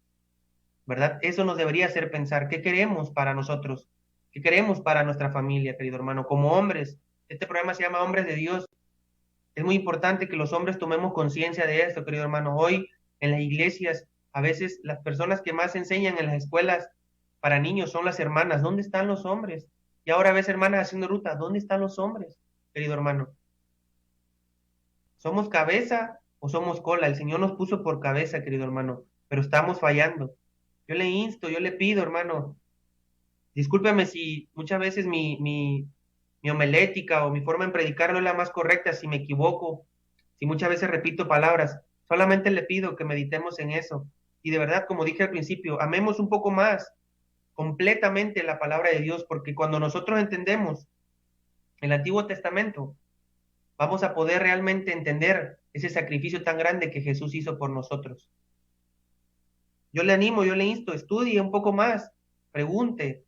S5: ¿verdad? Eso nos debería hacer pensar, ¿qué queremos para nosotros? ¿Qué queremos para nuestra familia, querido hermano? Como hombres, este programa se llama Hombres de Dios. Es muy importante que los hombres tomemos conciencia de esto, querido hermano. Hoy en las iglesias, a veces las personas que más enseñan en las escuelas para niños son las hermanas. ¿Dónde están los hombres? Y ahora ves hermanas haciendo ruta. ¿Dónde están los hombres, querido hermano? ¿Somos cabeza o somos cola? El Señor nos puso por cabeza, querido hermano, pero estamos fallando. Yo le insto, yo le pido, hermano, discúlpeme si muchas veces mi homilética o mi forma en predicar no es la más correcta, si me equivoco, si muchas veces repito palabras, solamente le pido que meditemos en eso. Y de verdad, como dije al principio, amemos un poco más completamente la palabra de Dios, porque cuando nosotros entendemos el Antiguo Testamento, vamos a poder realmente entender ese sacrificio tan grande que Jesús hizo por nosotros. Yo le animo, yo le insto, estudie un poco más, pregunte,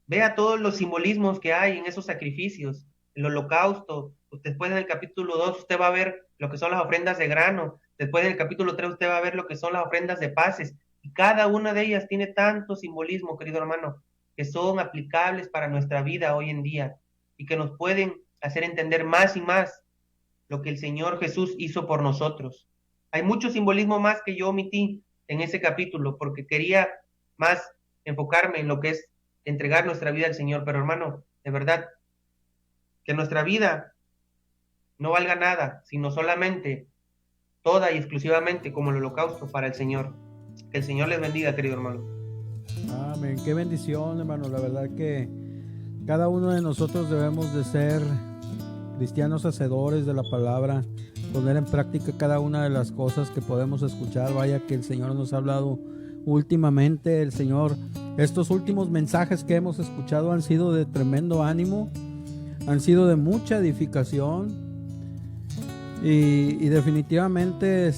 S5: vea todos los simbolismos que hay en esos sacrificios, el holocausto. Después en el capítulo 2 usted va a ver lo que son las ofrendas de grano, después en el capítulo 3 usted va a ver lo que son las ofrendas de paces, y cada una de ellas tiene tanto simbolismo, querido hermano, que son aplicables para nuestra vida hoy en día, y que nos pueden hacer entender más y más lo que el Señor Jesús hizo por nosotros. Hay mucho simbolismo más que yo omití en ese capítulo, porque quería más enfocarme en lo que es entregar nuestra vida al Señor, pero hermano, de verdad, que nuestra vida no valga nada, sino solamente, toda y exclusivamente como el holocausto para el Señor. Que el Señor les bendiga, querido hermano.
S4: Amén, qué bendición, hermano. La verdad que cada uno de nosotros debemos de ser cristianos hacedores de la palabra, poner en práctica cada una de las cosas que podemos escuchar. Vaya que el Señor nos ha hablado últimamente. El Señor, estos últimos mensajes que hemos escuchado han sido de tremendo ánimo, han sido de mucha edificación, y definitivamente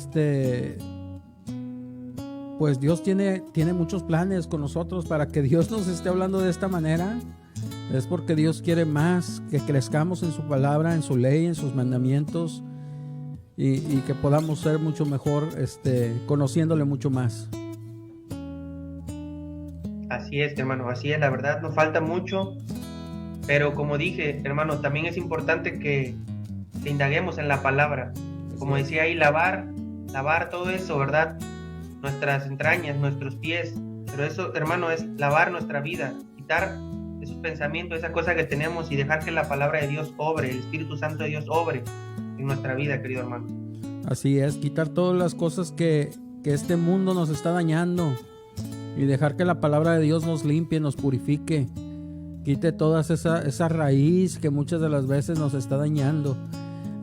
S4: pues Dios tiene muchos planes con nosotros. Para que Dios nos esté hablando de esta manera es porque Dios quiere más, que crezcamos en su palabra, en su ley, en sus mandamientos, y que podamos ser mucho mejor, conociéndole mucho más.
S5: Así es, hermano, así es, la verdad nos falta mucho, pero como dije, hermano, también es importante que indaguemos en la palabra, como decía ahí, lavar todo eso, ¿verdad? Nuestras entrañas, nuestros pies, pero eso, hermano, es lavar nuestra vida, quitar esos pensamientos, esas cosas que tenemos, y dejar que la palabra de Dios obre, el Espíritu Santo de Dios obre en nuestra vida, querido hermano.
S4: Así es, quitar todas las cosas que este mundo nos está dañando, y dejar que la palabra de Dios nos limpie, nos purifique, quite toda esa raíz que muchas de las veces nos está dañando.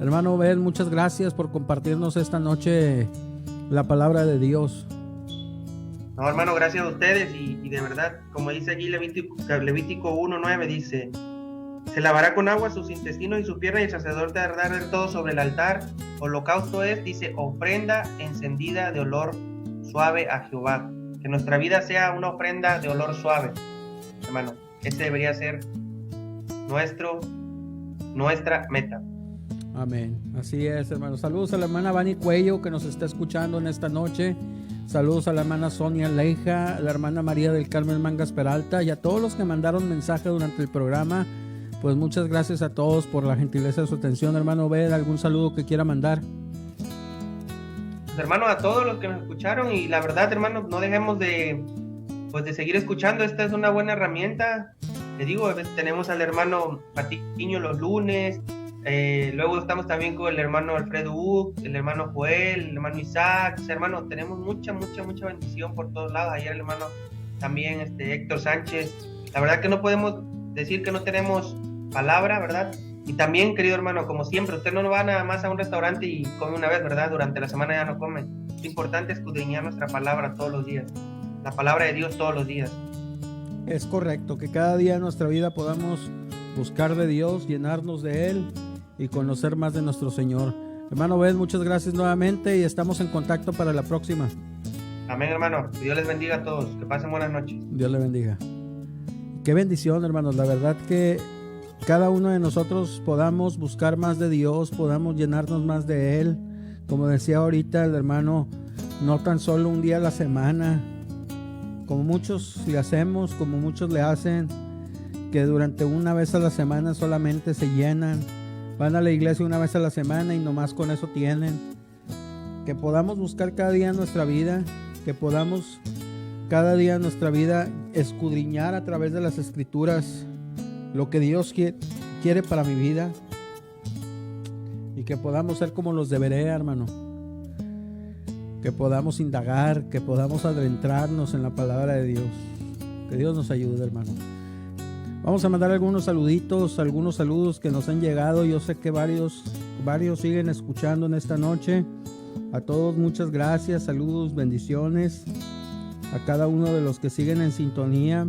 S4: Hermano Ben, muchas gracias por compartirnos esta noche la palabra de Dios.
S5: No, hermano, gracias a ustedes, y de verdad, como dice aquí Levítico 1:9, dice: se lavará con agua sus intestinos y sus piernas, y el sacerdote hará arder todo sobre el altar. Holocausto es, dice, ofrenda encendida de olor suave a Jehová. Que nuestra vida sea una ofrenda de olor suave, hermano. Ese debería ser nuestra meta.
S4: Amén, así es, hermano. Saludos a la hermana Vani Cuello, que nos está escuchando en esta noche. Saludos a la hermana Sonia Leija, a la hermana María del Carmen Mangas Peralta, y a todos los que mandaron mensaje durante el programa. Pues muchas gracias a todos por la gentileza de su atención. Hermano Ben, ¿algún saludo que quiera mandar?
S5: Pues, hermano, a todos los que nos escucharon, y la verdad, hermano, no dejemos de seguir escuchando. Esta es una buena herramienta. Le digo, tenemos al hermano Patiño los lunes, luego estamos también con el hermano Alfredo Uc, el hermano Joel, el hermano Isaac. O sea, hermano, tenemos mucha bendición por todos lados. Ayer el hermano también, Héctor Sánchez. La verdad que no podemos decir que no tenemos palabra, ¿verdad? Y también, querido hermano, como siempre, usted no va nada más a un restaurante y come una vez, ¿verdad? Durante la semana ya no come. Es importante escudriñar nuestra palabra todos los días, la palabra de Dios todos los días.
S4: Es correcto, que cada día en nuestra vida podamos buscar de Dios, llenarnos de Él y conocer más de nuestro Señor. Hermano Ben, muchas gracias nuevamente y estamos en contacto para la próxima.
S5: Amén, hermano. Que Dios les bendiga a todos. Que pasen buenas noches.
S4: Dios le bendiga. Qué bendición, hermanos. La verdad que cada uno de nosotros podamos buscar más de Dios, podamos llenarnos más de Él. Como decía ahorita el hermano, no tan solo un día a la semana, como muchos le hacemos, como muchos le hacen, que durante una vez a la semana solamente se llenan, van a la iglesia una vez a la semana y nomás con eso tienen. Que podamos buscar cada día en nuestra vida, que podamos cada día en nuestra vida escudriñar a través de las escrituras lo que Dios quiere para mi vida, y que podamos ser como los de Berea, hermano, que podamos indagar, que podamos adentrarnos en la palabra de Dios. Que Dios nos ayude, hermano. Vamos a mandar algunos saluditos, algunos saludos que nos han llegado. Yo sé que varios siguen escuchando en esta noche. A todos muchas gracias, saludos, bendiciones a cada uno de los que siguen en sintonía,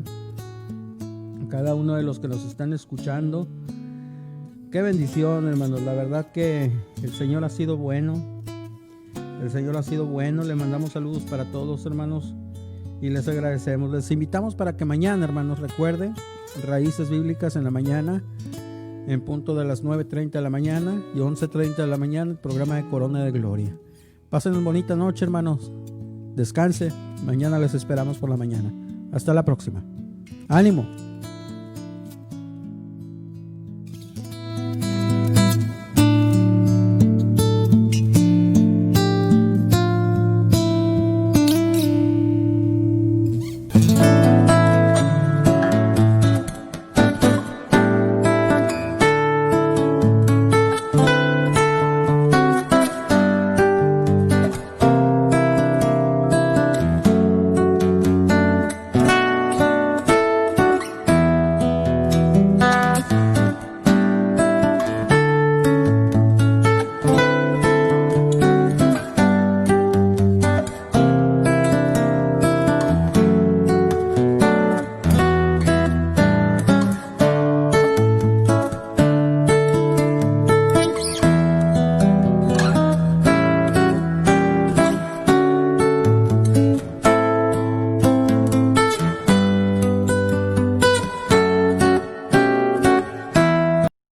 S4: a cada uno de los que nos están escuchando. Qué bendición, hermanos. La verdad que el Señor ha sido bueno. El Señor ha sido bueno. Le mandamos saludos para todos, hermanos, y les agradecemos. Les invitamos para que mañana, hermanos, recuerden Raíces Bíblicas en la mañana, en punto de las 9:30 de la mañana y 11:30 de la mañana, el programa de Corona de Gloria. Pasen una bonita noche, hermanos. Descanse. Mañana les esperamos por la mañana. Hasta la próxima. ¡Ánimo!